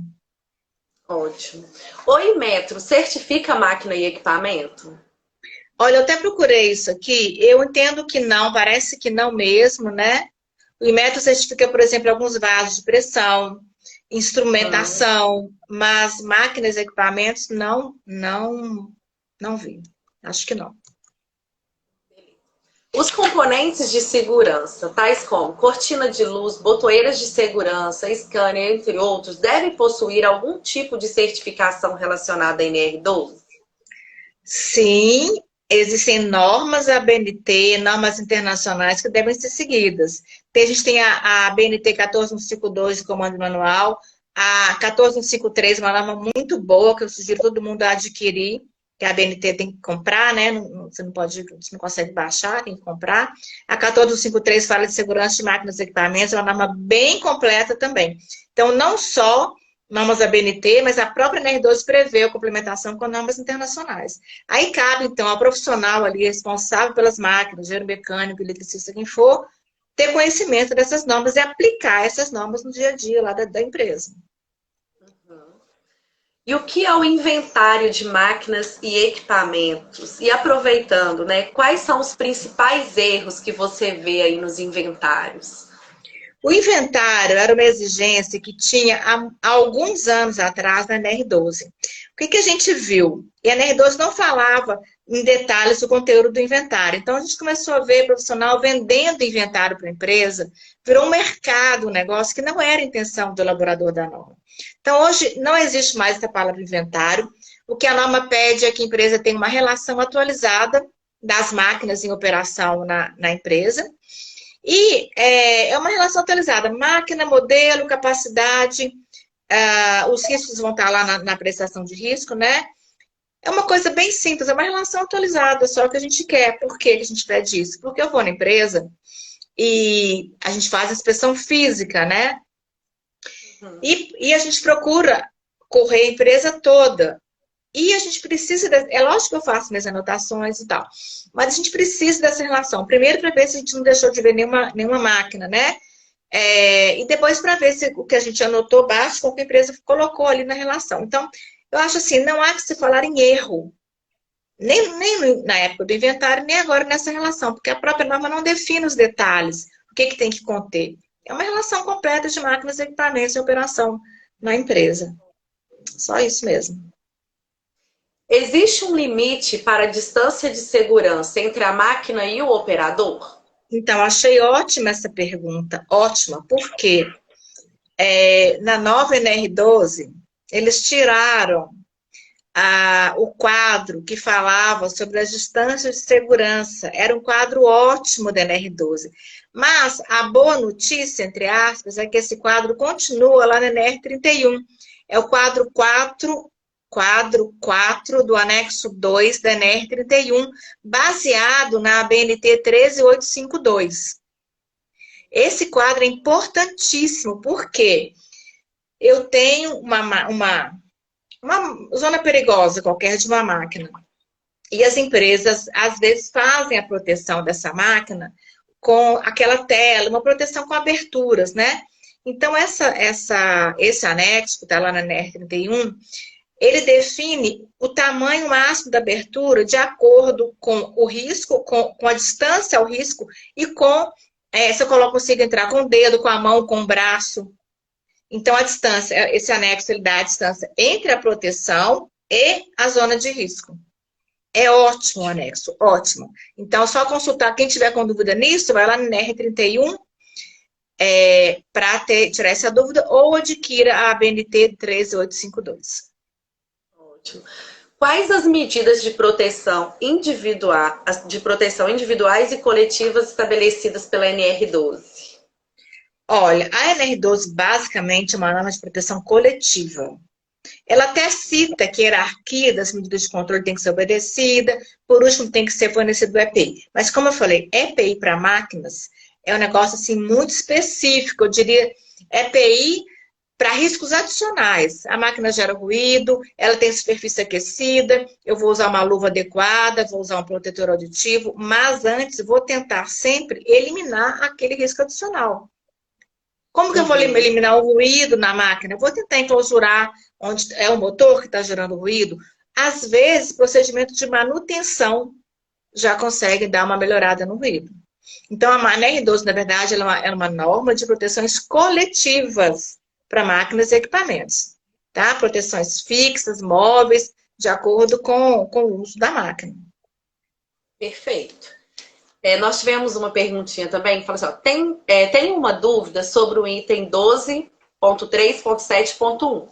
Ótimo. O Inmetro certifica máquina e equipamento? Olha, eu até procurei isso aqui, eu entendo que não, parece que não mesmo, né? O Inmetro certifica, por exemplo, alguns vasos de pressão, instrumentação, mas máquinas e equipamentos não vi. Acho que não. Os componentes de segurança, tais como cortina de luz, botoeiras de segurança, scanner, entre outros, devem possuir algum tipo de certificação relacionada à NR12? Sim, existem normas ABNT, normas internacionais que devem ser seguidas. A gente tem a ABNT 14152 de comando manual, a 14153, uma norma muito boa que eu sugiro todo mundo a adquirir, que a ABNT tem que comprar, né? Você não consegue baixar, tem que comprar. A 14153 fala de segurança de máquinas e equipamentos, é uma norma bem completa também. Então, não só normas ABNT, mas a própria NR12 prevê a complementação com normas internacionais. Aí cabe, então, ao profissional ali responsável pelas máquinas, engenheiro mecânico, eletricista, quem for, ter conhecimento dessas normas e aplicar essas normas no dia a dia lá da empresa. E o que é o inventário de máquinas e equipamentos? E aproveitando, né, quais são os principais erros que você vê aí nos inventários? O inventário era uma exigência que tinha há alguns anos atrás na NR12. O que a gente viu? E a NR12 não falava em detalhes do conteúdo do inventário. Então, a gente começou a ver profissional vendendo inventário para a empresa, virou um mercado, um negócio que não era a intenção do elaborador da norma. Então, hoje, não existe mais essa palavra inventário. O que a norma pede é que a empresa tenha uma relação atualizada das máquinas em operação na empresa. E é uma relação atualizada, máquina, modelo, capacidade, os riscos vão estar lá na prestação de risco, né? É uma coisa bem simples, é uma relação atualizada, só que a gente quer. Por que a gente pede isso? Porque eu vou na empresa e a gente faz a inspeção física, né? E a gente procura correr a empresa toda. E a gente precisa, é lógico que eu faço minhas anotações e tal, mas a gente precisa dessa relação. Primeiro, para ver se a gente não deixou de ver nenhuma máquina, né? E depois, para ver se o que a gente anotou bate com o que a empresa colocou ali na relação. Então, eu acho assim, não há que se falar em erro, nem na época do inventário, nem agora nessa relação, porque a própria norma não define os detalhes, o que tem que conter. É uma relação completa de máquinas e equipamentos em operação na empresa. Só isso mesmo. Existe um limite para a distância de segurança entre a máquina e o operador? Então, achei ótima essa pergunta, ótima, porque na nova NR12, eles tiraram o quadro que falava sobre as distâncias de segurança. Era um quadro ótimo da NR12. Mas a boa notícia, entre aspas, é que esse quadro continua lá na NR31. É o quadro 4 do anexo 2 da NR31, baseado na ABNT 13852. Esse quadro é importantíssimo, porque eu tenho uma zona perigosa qualquer de uma máquina, e as empresas, às vezes, fazem a proteção dessa máquina com aquela tela, uma proteção com aberturas, né? Então, esse anexo, que está lá na NR31, ele define o tamanho máximo da abertura de acordo com o risco, com a distância ao risco e se eu consigo entrar com o dedo, com a mão, com o braço. Então, a distância, esse anexo, ele dá a distância entre a proteção e a zona de risco. É ótimo o anexo, ótimo. Então, só consultar, quem tiver com dúvida nisso, vai lá no NR31 para tirar essa dúvida ou adquira a ABNT 13852. Ótimo. Quais as medidas de proteção individuais e coletivas estabelecidas pela NR12? Olha, a NR12 basicamente é uma norma de proteção coletiva. Ela até cita que a hierarquia das medidas de controle tem que ser obedecida, por último tem que ser fornecido o EPI. Mas como eu falei, EPI para máquinas é um negócio assim muito específico, eu diria EPI para riscos adicionais. A máquina gera ruído, ela tem superfície aquecida, eu vou usar uma luva adequada, vou usar um protetor auditivo, mas antes vou tentar sempre eliminar aquele risco adicional. Como que eu vou eliminar o ruído na máquina? Eu vou tentar enclausurar onde é o motor que está gerando ruído. Às vezes, procedimento de manutenção já consegue dar uma melhorada no ruído. Então, a NR12, na verdade, ela é uma norma de proteções coletivas para máquinas e equipamentos. Tá? Proteções fixas, móveis, de acordo com o uso da máquina. Perfeito. Nós tivemos uma perguntinha também que fala assim, ó, tem uma dúvida sobre o item 12.3.7.1.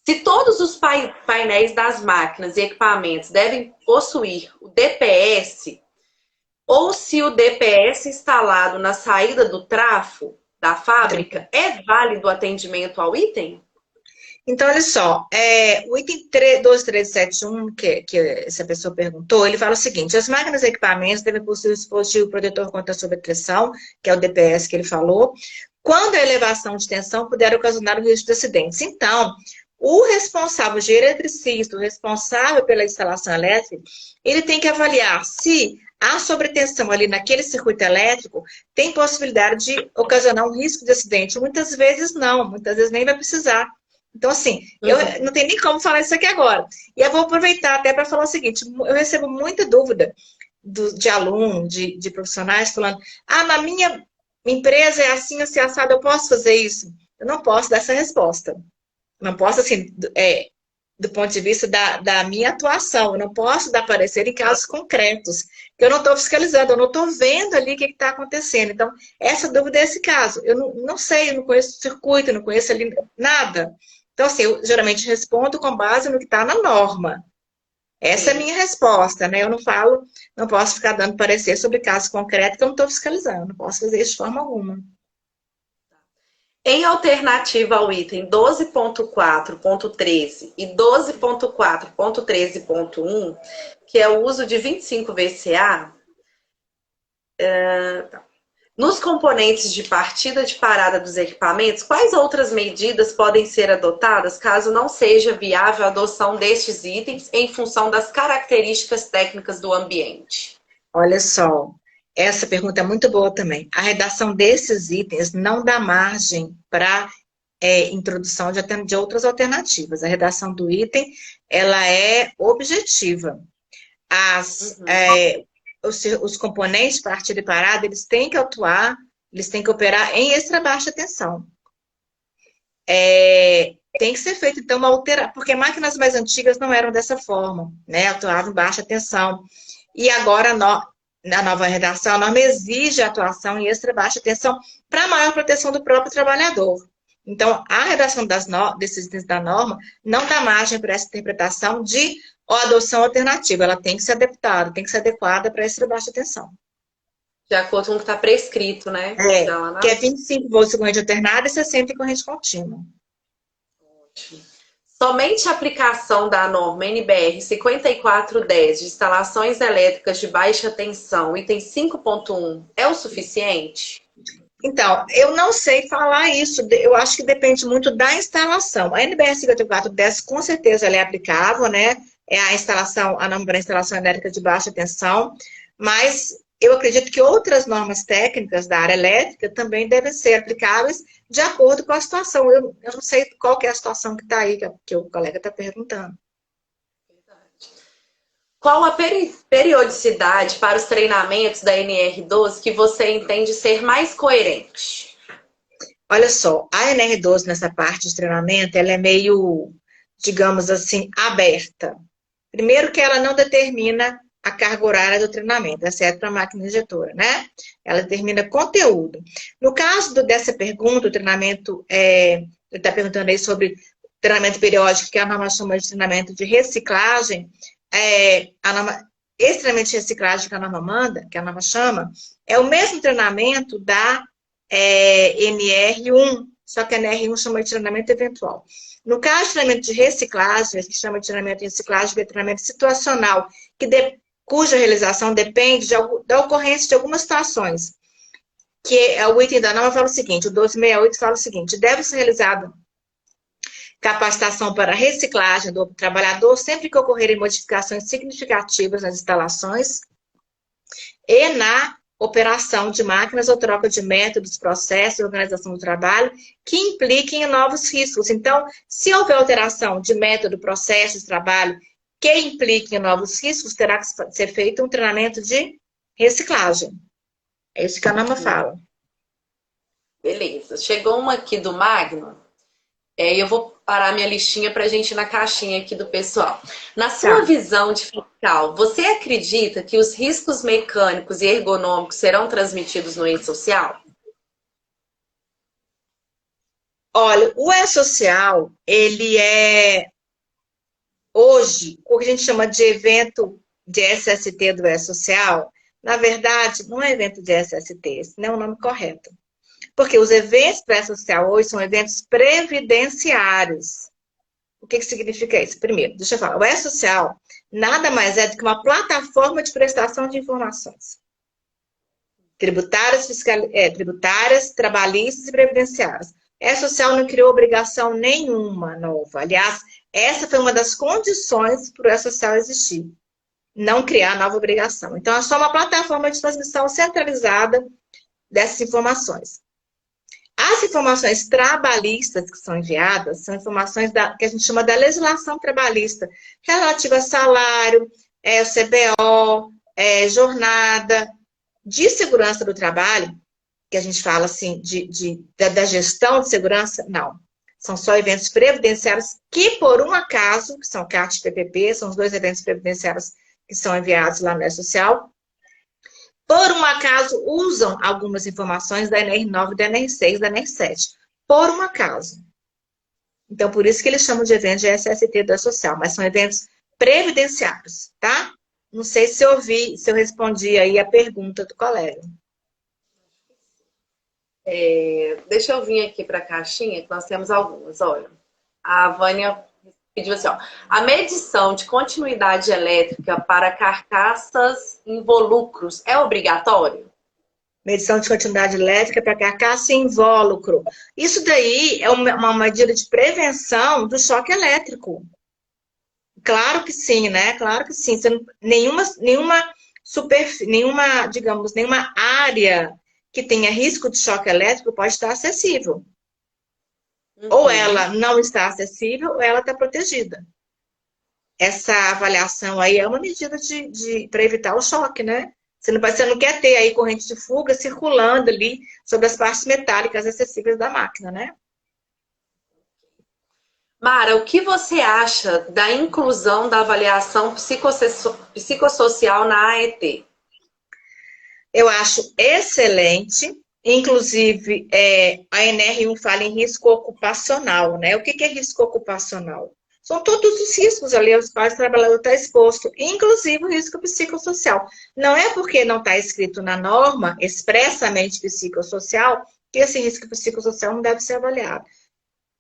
Se todos os painéis das máquinas e equipamentos devem possuir o DPS, ou se o DPS instalado na saída do trafo da fábrica, é válido o atendimento ao item? Então, olha só, o item 12371, que essa pessoa perguntou, ele fala o seguinte: as máquinas e equipamentos devem possuir o dispositivo protetor contra a sobrepressão, que é o DPS que ele falou, quando a elevação de tensão puder ocasionar o risco de acidentes. Então, o responsável, o eletricista, o responsável pela instalação elétrica, ele tem que avaliar se a sobretensão ali naquele circuito elétrico tem possibilidade de ocasionar um risco de acidente. Muitas vezes não, muitas vezes nem vai precisar. Então, assim, eu não tenho nem como falar isso aqui agora. E eu vou aproveitar até para falar o seguinte: eu recebo muita dúvida de aluno, de profissionais, falando: na minha empresa é assim, assim, assado, eu posso fazer isso? Eu não posso dar essa resposta. Não posso, assim, do ponto de vista da minha atuação, eu não posso dar parecer em casos concretos, que eu não estou fiscalizando, eu não estou vendo ali o que está acontecendo. Então, essa dúvida é esse caso. Eu não sei, eu não conheço o circuito, eu não conheço ali nada. Então, assim, eu geralmente respondo com base no que está na norma. Essa é a minha resposta, né? Eu não posso ficar dando parecer sobre casos concretos que eu não estou fiscalizando. Não posso fazer isso de forma alguma. Em alternativa ao item 12.4.13 e 12.4.13.1, que é o uso de 25 VCA, nos componentes de partida de parada dos equipamentos, quais outras medidas podem ser adotadas caso não seja viável a adoção destes itens em função das características técnicas do ambiente? Olha só, essa pergunta é muito boa também. A redação desses itens não dá margem para introdução de outras alternativas. A redação do item, ela é objetiva. Os componentes, partida e parada, eles têm que atuar, eles têm que operar em extra baixa tensão. Tem que ser feito, então, uma alteração, porque máquinas mais antigas não eram dessa forma, né? Atuavam em baixa tensão. E agora, na nova redação, a norma exige a atuação em extra baixa tensão para maior proteção do próprio trabalhador. Então, a redação desses itens da norma não dá margem para essa interpretação de adoção alternativa. Ela tem que ser adaptada, tem que ser adequada para extra baixa tensão. De acordo com o que está prescrito, né? Que é 25 volts em corrente alternada e 60 em corrente contínua. Ótimo. Somente a aplicação da norma NBR 5410 de instalações elétricas de baixa tensão, item 5.1, é o suficiente? Então, eu não sei falar isso, eu acho que depende muito da instalação. A NBR 5410, com certeza, ela é aplicável, né? É a norma para instalação elétrica de baixa tensão, mas eu acredito que outras normas técnicas da área elétrica também devem ser aplicáveis de acordo com a situação. Eu não sei qual que é a situação que está aí, que o colega está perguntando. Qual a periodicidade para os treinamentos da NR12 que você entende ser mais coerente? Olha só, a NR12 nessa parte de treinamento, ela é meio, digamos assim, aberta. Primeiro que ela não determina a carga horária do treinamento, exceto para a máquina injetora, né? Ela determina conteúdo. No caso dessa pergunta, o treinamento, ele está perguntando aí sobre treinamento periódico, que a norma chama de treinamento de reciclagem. Esse treinamento de reciclagem que a norma manda, que a norma chama, é o mesmo treinamento da NR1, só que a NR1 chama de treinamento eventual. No caso de treinamento de reciclagem, a gente chama de treinamento de reciclagem, que é treinamento situacional, cuja realização depende da ocorrência de algumas situações. Que é o item da norma fala o seguinte, o 1268 fala o seguinte, deve ser realizada capacitação para reciclagem do trabalhador sempre que ocorrerem modificações significativas nas instalações e na operação de máquinas ou troca de métodos, processos e organização do trabalho que impliquem em novos riscos. Então, se houver alteração de método, processo de trabalho que impliquem em novos riscos, terá que ser feito um treinamento de reciclagem. É isso que a norma fala. Beleza. Chegou uma aqui do Magno. Eu vou parar minha listinha para a gente ir na caixinha aqui do pessoal. Na sua visão de fiscal, você acredita que os riscos mecânicos e ergonômicos serão transmitidos no E-Social? Olha, o E-Social, ele é, hoje, o que a gente chama de evento de SST do E-Social, na verdade, não é evento de SST, esse não é o nome correto. Porque os eventos para E-Social hoje são eventos previdenciários. O que significa isso? Primeiro, deixa eu falar. O E-Social nada mais é do que uma plataforma de prestação de informações. Tributárias, tributárias, trabalhistas e previdenciárias. E-Social não criou obrigação nenhuma nova. Aliás, essa foi uma das condições para o E-Social existir. Não criar nova obrigação. Então, é só uma plataforma de transmissão centralizada dessas informações. As informações trabalhistas que são enviadas são informações que a gente chama da legislação trabalhista, relativa a salário, o CBO, jornada, de segurança do trabalho, que a gente fala assim, da gestão de segurança, não. São só eventos previdenciários que, por um acaso, que são CAT e PPP, são os dois eventos previdenciários que são enviados lá no E-Social, por um acaso, usam algumas informações da NR9, da NR6, da NR7. Por um acaso. Então, por isso que eles chamam de eventos de SST do E-Social, mas são eventos previdenciários, tá? Não sei se eu respondi aí a pergunta do colega. Deixa eu vir aqui para a caixinha, que nós temos algumas. Olha, a Vânia pediu assim, ó, a medição de continuidade elétrica para carcaças involucros é obrigatório? Medição de continuidade elétrica para carcaça invólucro. Isso daí é uma medida de prevenção do choque elétrico. Claro que sim, né? Claro que sim. Nenhuma área que tenha risco de choque elétrico pode estar acessível. Ou ela não está acessível, ou ela está protegida. Essa avaliação aí é uma medida para evitar o choque, né? Você não quer ter aí corrente de fuga circulando ali sobre as partes metálicas acessíveis da máquina, né? Mara, o que você acha da inclusão da avaliação psicossocial na AET? Eu acho excelente. Inclusive, a NR1 fala em risco ocupacional, né? O que é risco ocupacional? São todos os riscos ali aos quais o trabalhador está exposto, inclusive o risco psicossocial. Não é porque não está escrito na norma, expressamente psicossocial, que esse risco psicossocial não deve ser avaliado.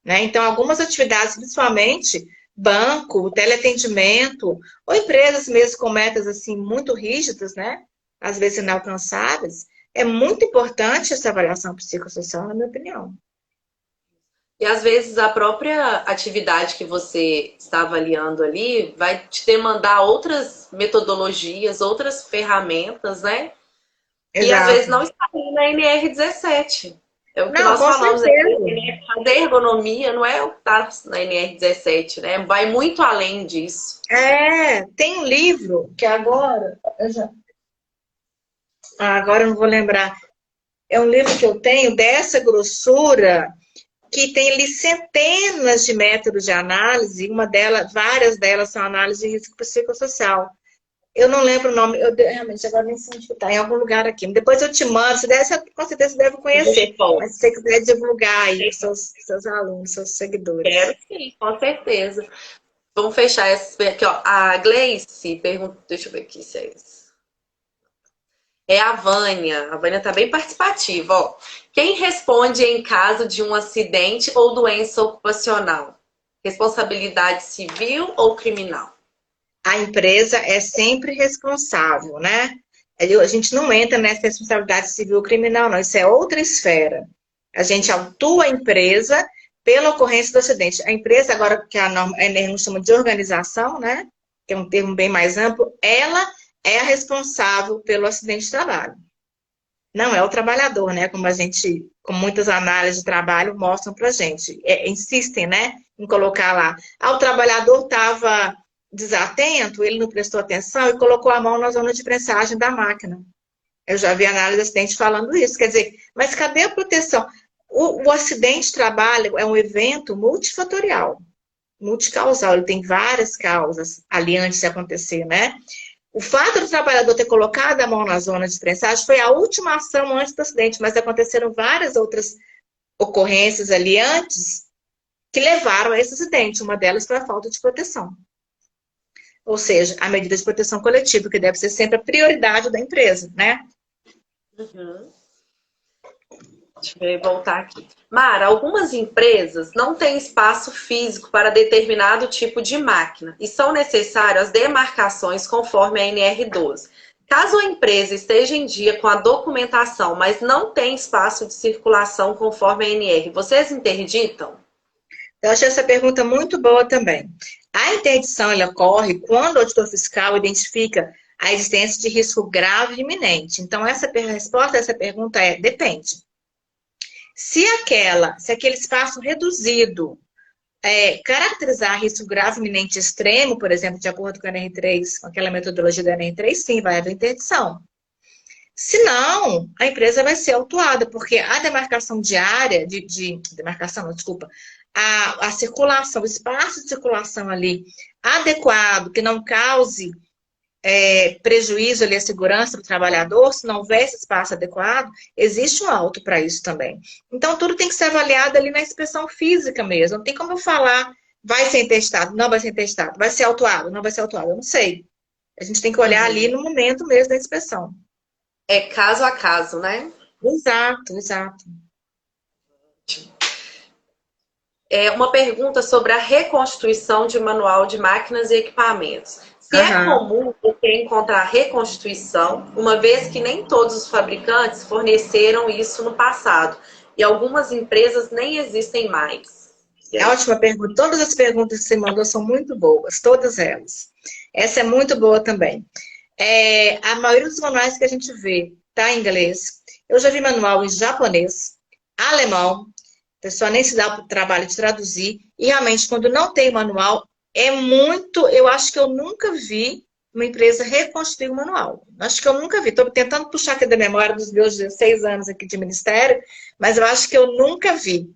Né? Então, algumas atividades, principalmente banco, teleatendimento, ou empresas mesmo com metas assim, muito rígidas, né? Às vezes inalcançáveis, é muito importante essa avaliação psicossocial, na minha opinião. E às vezes a própria atividade que você está avaliando ali vai te demandar outras metodologias, outras ferramentas, né? E às vezes Exato. não está ali na NR17. É o que Não, nós com falamos aqui, certeza. né? Fazer ergonomia não é o que está na NR17, né? Vai muito além disso. É, tem um livro que agora, agora eu não vou lembrar. É um livro que eu tenho dessa grossura, que tem ali centenas de métodos de análise, uma delas, várias delas são análise de risco psicossocial. Eu não lembro o nome, realmente agora nem sei onde está, em algum lugar aqui. Depois eu te mando, com certeza você deve conhecer, mas se você quiser divulgar aí para os seus alunos, seus Quero seguidores. sim, com certeza. Vamos fechar essa aqui, ó. A Gleice pergunta, deixa eu ver aqui se é isso. É a Vânia. A Vânia tá bem participativa, ó. Quem responde em caso de um acidente ou doença ocupacional? Responsabilidade civil ou criminal? A empresa é sempre responsável, né? A gente não entra nessa responsabilidade civil ou criminal, não. Isso é outra esfera. A gente autua a empresa pela ocorrência do acidente. A empresa, agora que a NR chama de organização, né? Que é um termo bem mais amplo, ela é a responsável pelo acidente de trabalho. Não é o trabalhador, né? Como muitas análises de trabalho mostram pra gente. Insistem, né? Em colocar lá. O trabalhador estava desatento, ele não prestou atenção e colocou a mão na zona de prensagem da máquina. Eu já vi análise de acidente falando isso. Quer dizer, mas cadê a proteção? O acidente de trabalho é um evento multifatorial, multicausal. Ele tem várias causas ali antes de acontecer, né? O fato do trabalhador ter colocado a mão na zona de prensagem foi a última ação antes do acidente, mas aconteceram várias outras ocorrências ali antes que levaram a esse acidente. Uma delas foi a falta de proteção. Ou seja, a medida de proteção coletiva, que deve ser sempre a prioridade da empresa, né? Uhum. Deixa eu voltar aqui. Mara, algumas empresas não têm espaço físico para determinado tipo de máquina e são necessárias demarcações conforme a NR12. Caso a empresa esteja em dia com a documentação, mas não tem espaço de circulação conforme a NR, vocês interditam? Eu achei essa pergunta muito boa também. A interdição ela ocorre quando o auditor fiscal identifica a existência de risco grave e iminente. Então, a resposta a essa pergunta é: depende. Se aquele espaço reduzido caracterizar risco grave, iminente extremo, por exemplo, de acordo com a NR3, com aquela metodologia da NR3, sim, vai haver interdição. Se não, a empresa vai ser autuada, porque a demarcação diária, demarcação, não, desculpa, a circulação, o espaço de circulação ali adequado, que não cause prejuízo ali à segurança do trabalhador, se não houver esse espaço adequado, existe um auto para isso também. Então, tudo tem que ser avaliado ali na inspeção física mesmo. Não tem como eu falar, vai ser testado, não vai ser testado, vai ser autuado, não vai ser autuado, eu não sei. A gente tem que olhar ali Uhum. no momento mesmo da inspeção. É caso a caso, né? Exato, exato. É uma pergunta sobre a reconstituição de manual de máquinas e equipamentos. Se é Aham. comum você encontrar reconstituição, uma vez que nem todos os fabricantes forneceram isso no passado e algumas empresas nem existem mais. E É aí? ótima pergunta. Todas as perguntas que você mandou são muito boas, todas elas. Essa é muito boa também. A maioria dos manuais que a gente vê está em inglês. Eu já vi manual em japonês, alemão, a pessoa nem se dá o trabalho de traduzir. E realmente, quando não tem manual, é muito. Eu acho que eu nunca vi uma empresa reconstruir o manual. Acho que eu nunca vi. Estou tentando puxar aqui da memória dos meus 16 anos aqui de ministério, mas eu acho que eu nunca vi.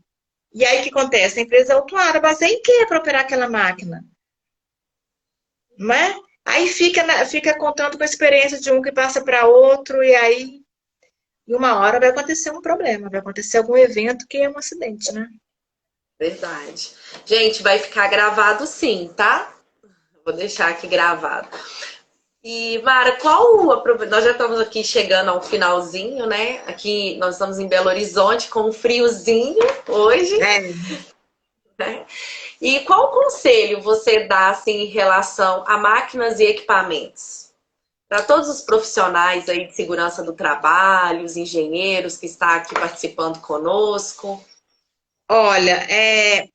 E aí o que acontece? A empresa é autuada, baseia em quê para operar aquela máquina? Não é? Aí fica contando com a experiência de um que passa para outro, e aí, em uma hora, vai acontecer um problema, vai acontecer algum evento que é um acidente, né? Verdade. Gente, vai ficar gravado sim, tá? Vou deixar aqui gravado. E, Mara, nós já estamos aqui chegando ao finalzinho, né? Aqui nós estamos em Belo Horizonte com um friozinho hoje, É, né? E qual conselho você dá assim, em relação a máquinas e equipamentos? Para todos os profissionais aí de segurança do trabalho, os engenheiros que estão aqui participando conosco. olha,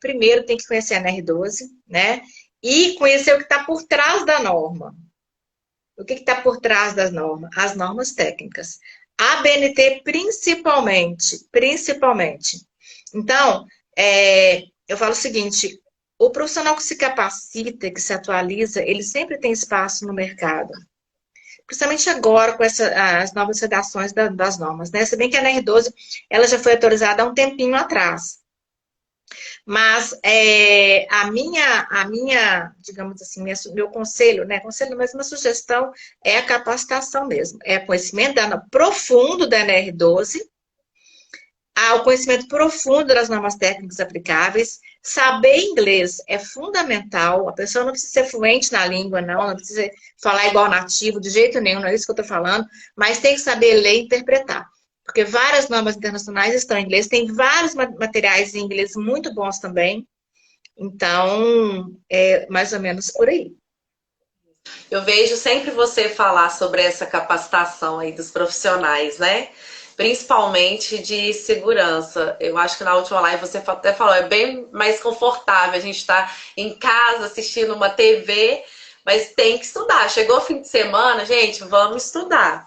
primeiro tem que conhecer a NR12, né? E conhecer o que está por trás da norma. O que está por trás das normas? As normas técnicas. A BNT principalmente. Então, eu falo o seguinte, o profissional que se capacita, que se atualiza, ele sempre tem espaço no mercado. Principalmente agora com as novas redações das normas, né? Se bem que a NR12, ela já foi atualizada há um tempinho atrás. Mas digamos assim, meu conselho, né? Conselho, mas uma sugestão é a capacitação mesmo. É conhecimento profundo da NR12, o conhecimento profundo das normas técnicas aplicáveis. Saber inglês é fundamental. A pessoa não precisa ser fluente na língua, não precisa falar igual nativo, de jeito nenhum, não é isso que eu estou falando, mas tem que saber ler e interpretar. Porque várias normas internacionais estão em inglês, tem vários materiais em inglês muito bons também. Então, é mais ou menos por aí. Eu vejo sempre você falar sobre essa capacitação aí dos profissionais, né? Principalmente de segurança. Eu acho que na última live você até falou, é bem mais confortável a gente estar em casa assistindo uma TV, mas tem que estudar. Chegou o fim de semana, gente, vamos estudar.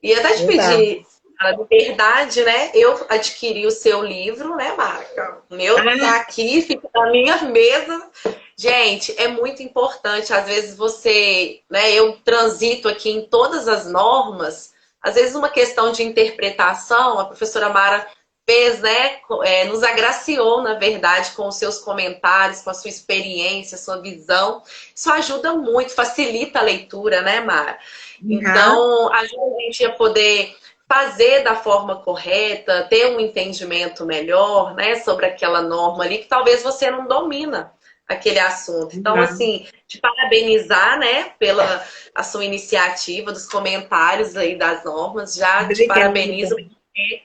E até te pedir a liberdade, né? Eu adquiri o seu livro, né, Marca? O meu tá aqui, fica na minha mesa. Gente, é muito importante. Às vezes você, né? Eu transito aqui em todas as normas. Às vezes uma questão de interpretação, a professora Mara fez, né? Nos agraciou, na verdade, com os seus comentários, com a sua experiência, sua visão. Isso ajuda muito, facilita a leitura, né, Mara? Então, ajuda a gente a poder fazer da forma correta, ter um entendimento melhor, né, sobre aquela norma ali, que talvez você não domina aquele assunto. Então, assim, te parabenizar, né, pela a sua iniciativa, dos comentários aí das normas, já te parabenizo, porque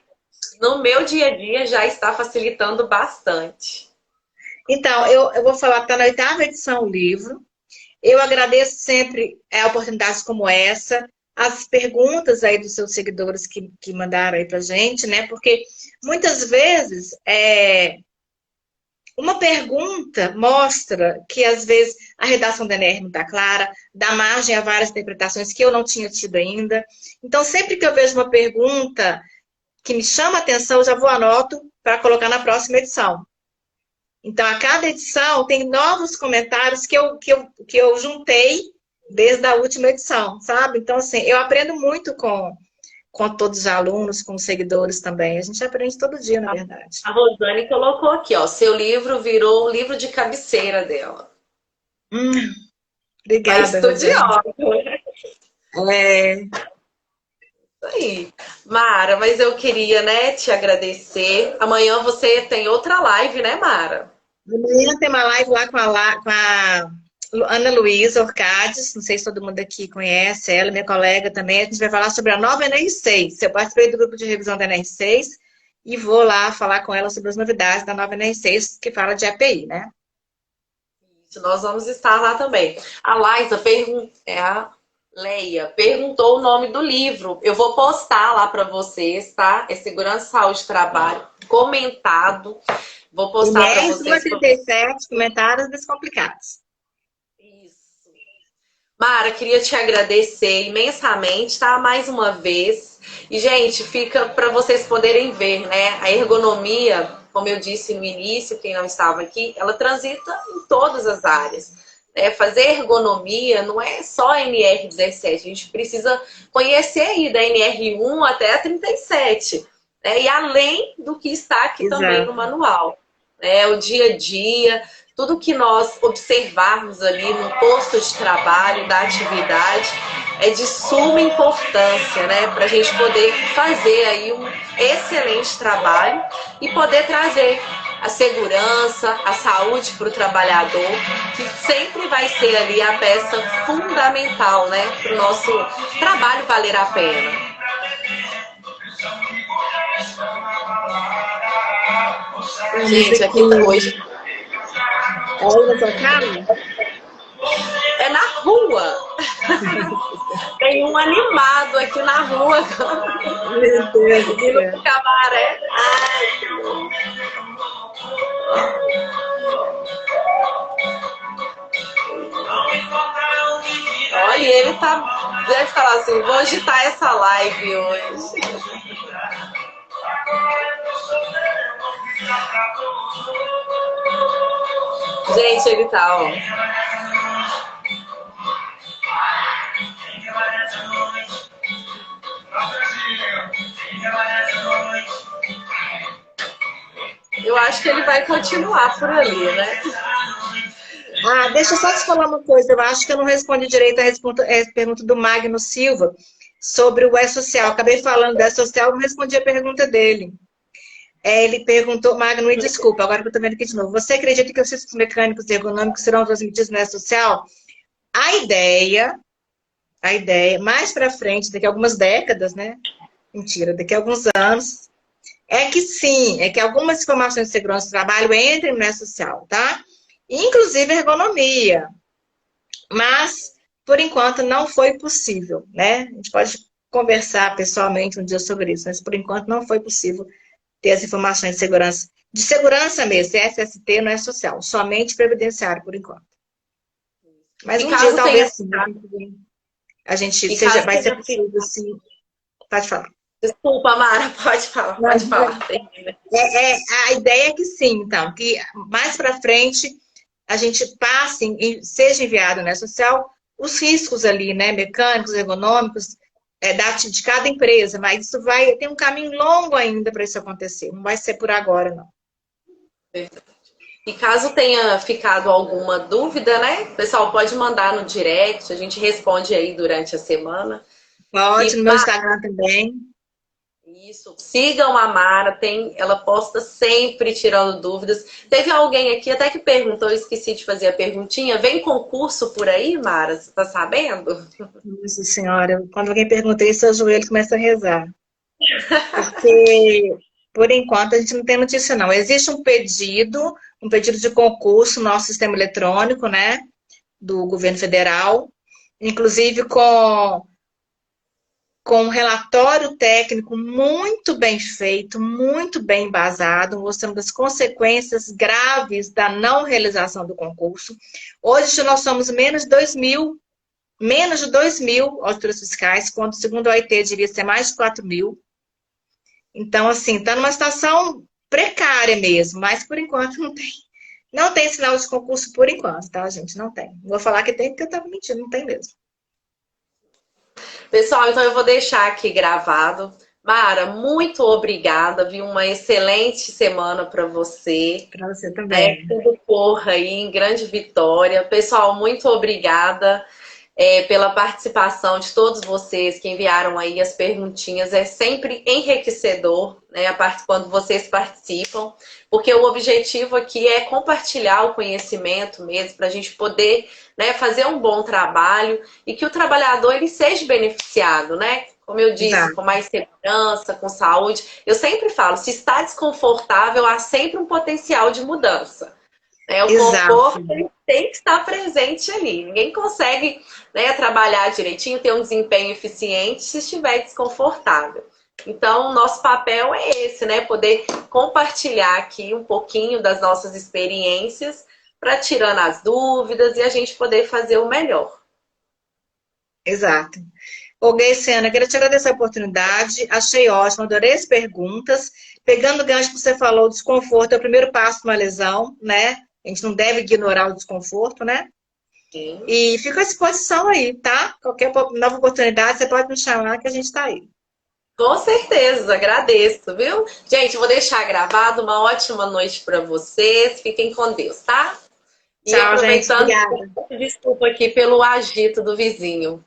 no meu dia a dia já está facilitando bastante. Então, eu vou falar, está na 8ª edição o livro. Eu agradeço sempre oportunidades como essa, as perguntas aí dos seus seguidores que mandaram aí pra gente, né? Porque muitas vezes uma pergunta mostra que às vezes a redação da NR não está clara, dá margem a várias interpretações que eu não tinha tido ainda. Então, sempre que eu vejo uma pergunta que me chama a atenção, eu já vou anoto para colocar na próxima edição. Então, a cada edição tem novos comentários que eu juntei desde a última edição, sabe? Então, assim, eu aprendo muito com todos os alunos, com os seguidores também. A gente aprende todo dia, na verdade. A Rosane colocou aqui, ó, seu livro virou o livro de cabeceira dela. Obrigada, estudiosa. Isso aí. Mara, mas eu queria, né, te agradecer. Amanhã você tem outra live, né, Mara? Amanhã tem uma live lá com a Ana Luísa Orcades, não sei se todo mundo aqui conhece ela, minha colega também. A gente vai falar sobre a nova NR6. Eu participei do grupo de revisão da NR6 e vou lá falar com ela sobre as novidades da nova NR6, que fala de API, né? Isso, nós vamos estar lá também. A Laisa a Leia perguntou o nome do livro. Eu vou postar lá para vocês, tá? É Segurança, Saúde e Trabalho, comentado. Vou postar para vocês. 37 comentários descomplicados. Isso. Mara, queria te agradecer imensamente, tá? Mais uma vez. E, gente, fica para vocês poderem ver, né? A ergonomia, como eu disse no início, quem não estava aqui, ela transita em todas as áreas. Fazer ergonomia não é só a NR17, a gente precisa conhecer aí da NR1 até a 37, né? E além do que está aqui também no manual. O dia a dia, tudo que nós observarmos ali no posto de trabalho, da atividade, é de suma importância, né? Para a gente poder fazer aí um excelente trabalho e poder trazer a segurança, a saúde para o trabalhador, que sempre vai ser ali a peça fundamental, né? Para o nosso trabalho valer a pena. Gente, aqui hoje... Aí na sua casa? É na rua. Tem um animado aqui na rua. Meu Deus do céu. No cabaré. Olha e ele deve falar assim, vou agitar essa live hoje. Gente, ele tá, ó. Eu acho que ele vai continuar por ali, né? Ah, deixa eu só te falar uma coisa. Eu acho que eu não respondi direito a pergunta do Magno Silva sobre o E-Social. Acabei falando do E-Social, não respondi a pergunta dele. Ele perguntou, Magno, me desculpa, agora que eu estou vendo aqui de novo. Você acredita que os sistemas mecânicos e ergonômicos serão transmitidos no E-Social? A ideia, mais para frente, daqui a algumas décadas, né? Mentira, daqui a alguns anos, é que sim, é que algumas informações de segurança do trabalho entrem no E-Social, tá? Inclusive ergonomia. Mas, por enquanto, não foi possível, né? A gente pode conversar pessoalmente um dia sobre isso, mas por enquanto não foi possível ter as informações de segurança mesmo, SST não é social, somente previdenciário por enquanto. Mas E um dia caso tenha talvez sim, a gente e seja, caso vai ser tenha possível sim. Pode falar. Desculpa, Mara, pode falar, pode falar. A ideia é que sim, então, que mais para frente a gente passe e seja enviado na social os riscos ali, né, mecânicos, ergonômicos, de cada empresa, mas isso vai ter um caminho longo ainda para isso acontecer, não vai ser por agora, não. E caso tenha ficado alguma dúvida, né, o pessoal pode mandar no direct, a gente responde aí durante a semana. Pode, E no meu Instagram também. isso, sigam a Mara, ela posta sempre tirando dúvidas. Teve alguém aqui até que perguntou, eu esqueci de fazer a perguntinha, vem concurso por aí, Mara? Você tá sabendo? Nossa Senhora, quando alguém pergunta isso, o joelho começa a rezar. Porque, por enquanto, a gente não tem notícia, não. Existe um pedido de concurso no nosso sistema eletrônico, né, do governo federal, inclusive com um relatório técnico muito bem feito, muito bem embasado, mostrando as consequências graves da não realização do concurso. Hoje nós somos menos de 2.000 auditores fiscais, quando segundo a OIT devia ser mais de 4.000. Então, assim, está numa situação precária mesmo, mas por enquanto não tem. Não tem sinal de concurso por enquanto, tá, gente? Não tem. Não vou falar que tem porque eu estava mentindo, não tem mesmo. Pessoal, então eu vou deixar aqui gravado. Mara, muito obrigada, viu? Uma excelente semana para você. Para você também. Tudo corra aí em grande vitória. Pessoal, muito obrigada pela participação de todos vocês que enviaram aí as perguntinhas. É sempre enriquecedor, né, quando vocês participam, porque o objetivo aqui é compartilhar o conhecimento mesmo, para a gente poder, né, fazer um bom trabalho e que o trabalhador ele seja beneficiado, né? Como eu disse, Exato. com mais segurança, com saúde. Eu sempre falo, se está desconfortável, há sempre um potencial de mudança. O Exato. conforto tem que estar presente ali. Ninguém consegue, né, trabalhar direitinho, ter um desempenho eficiente se estiver desconfortável. Então, o nosso papel é esse, né? Poder compartilhar aqui um pouquinho das nossas experiências para tirando as dúvidas e a gente poder fazer o melhor. Exato. Ô, Gleiciana, quero te agradecer a oportunidade, achei ótimo, adorei as perguntas. Pegando o gancho que você falou, o desconforto é o primeiro passo para uma lesão, né? A gente não deve ignorar o desconforto, né? Sim. E fico à disposição aí, tá? Qualquer nova oportunidade, você pode me chamar que a gente está aí. Com certeza, agradeço, viu? Gente, vou deixar gravado. Uma ótima noite para vocês. Fiquem com Deus, tá? E Tchau, aproveitando, gente. Obrigada. desculpa aqui pelo agito do vizinho.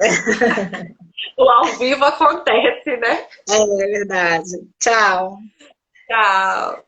O ao vivo acontece, né? É verdade. Tchau. Tchau.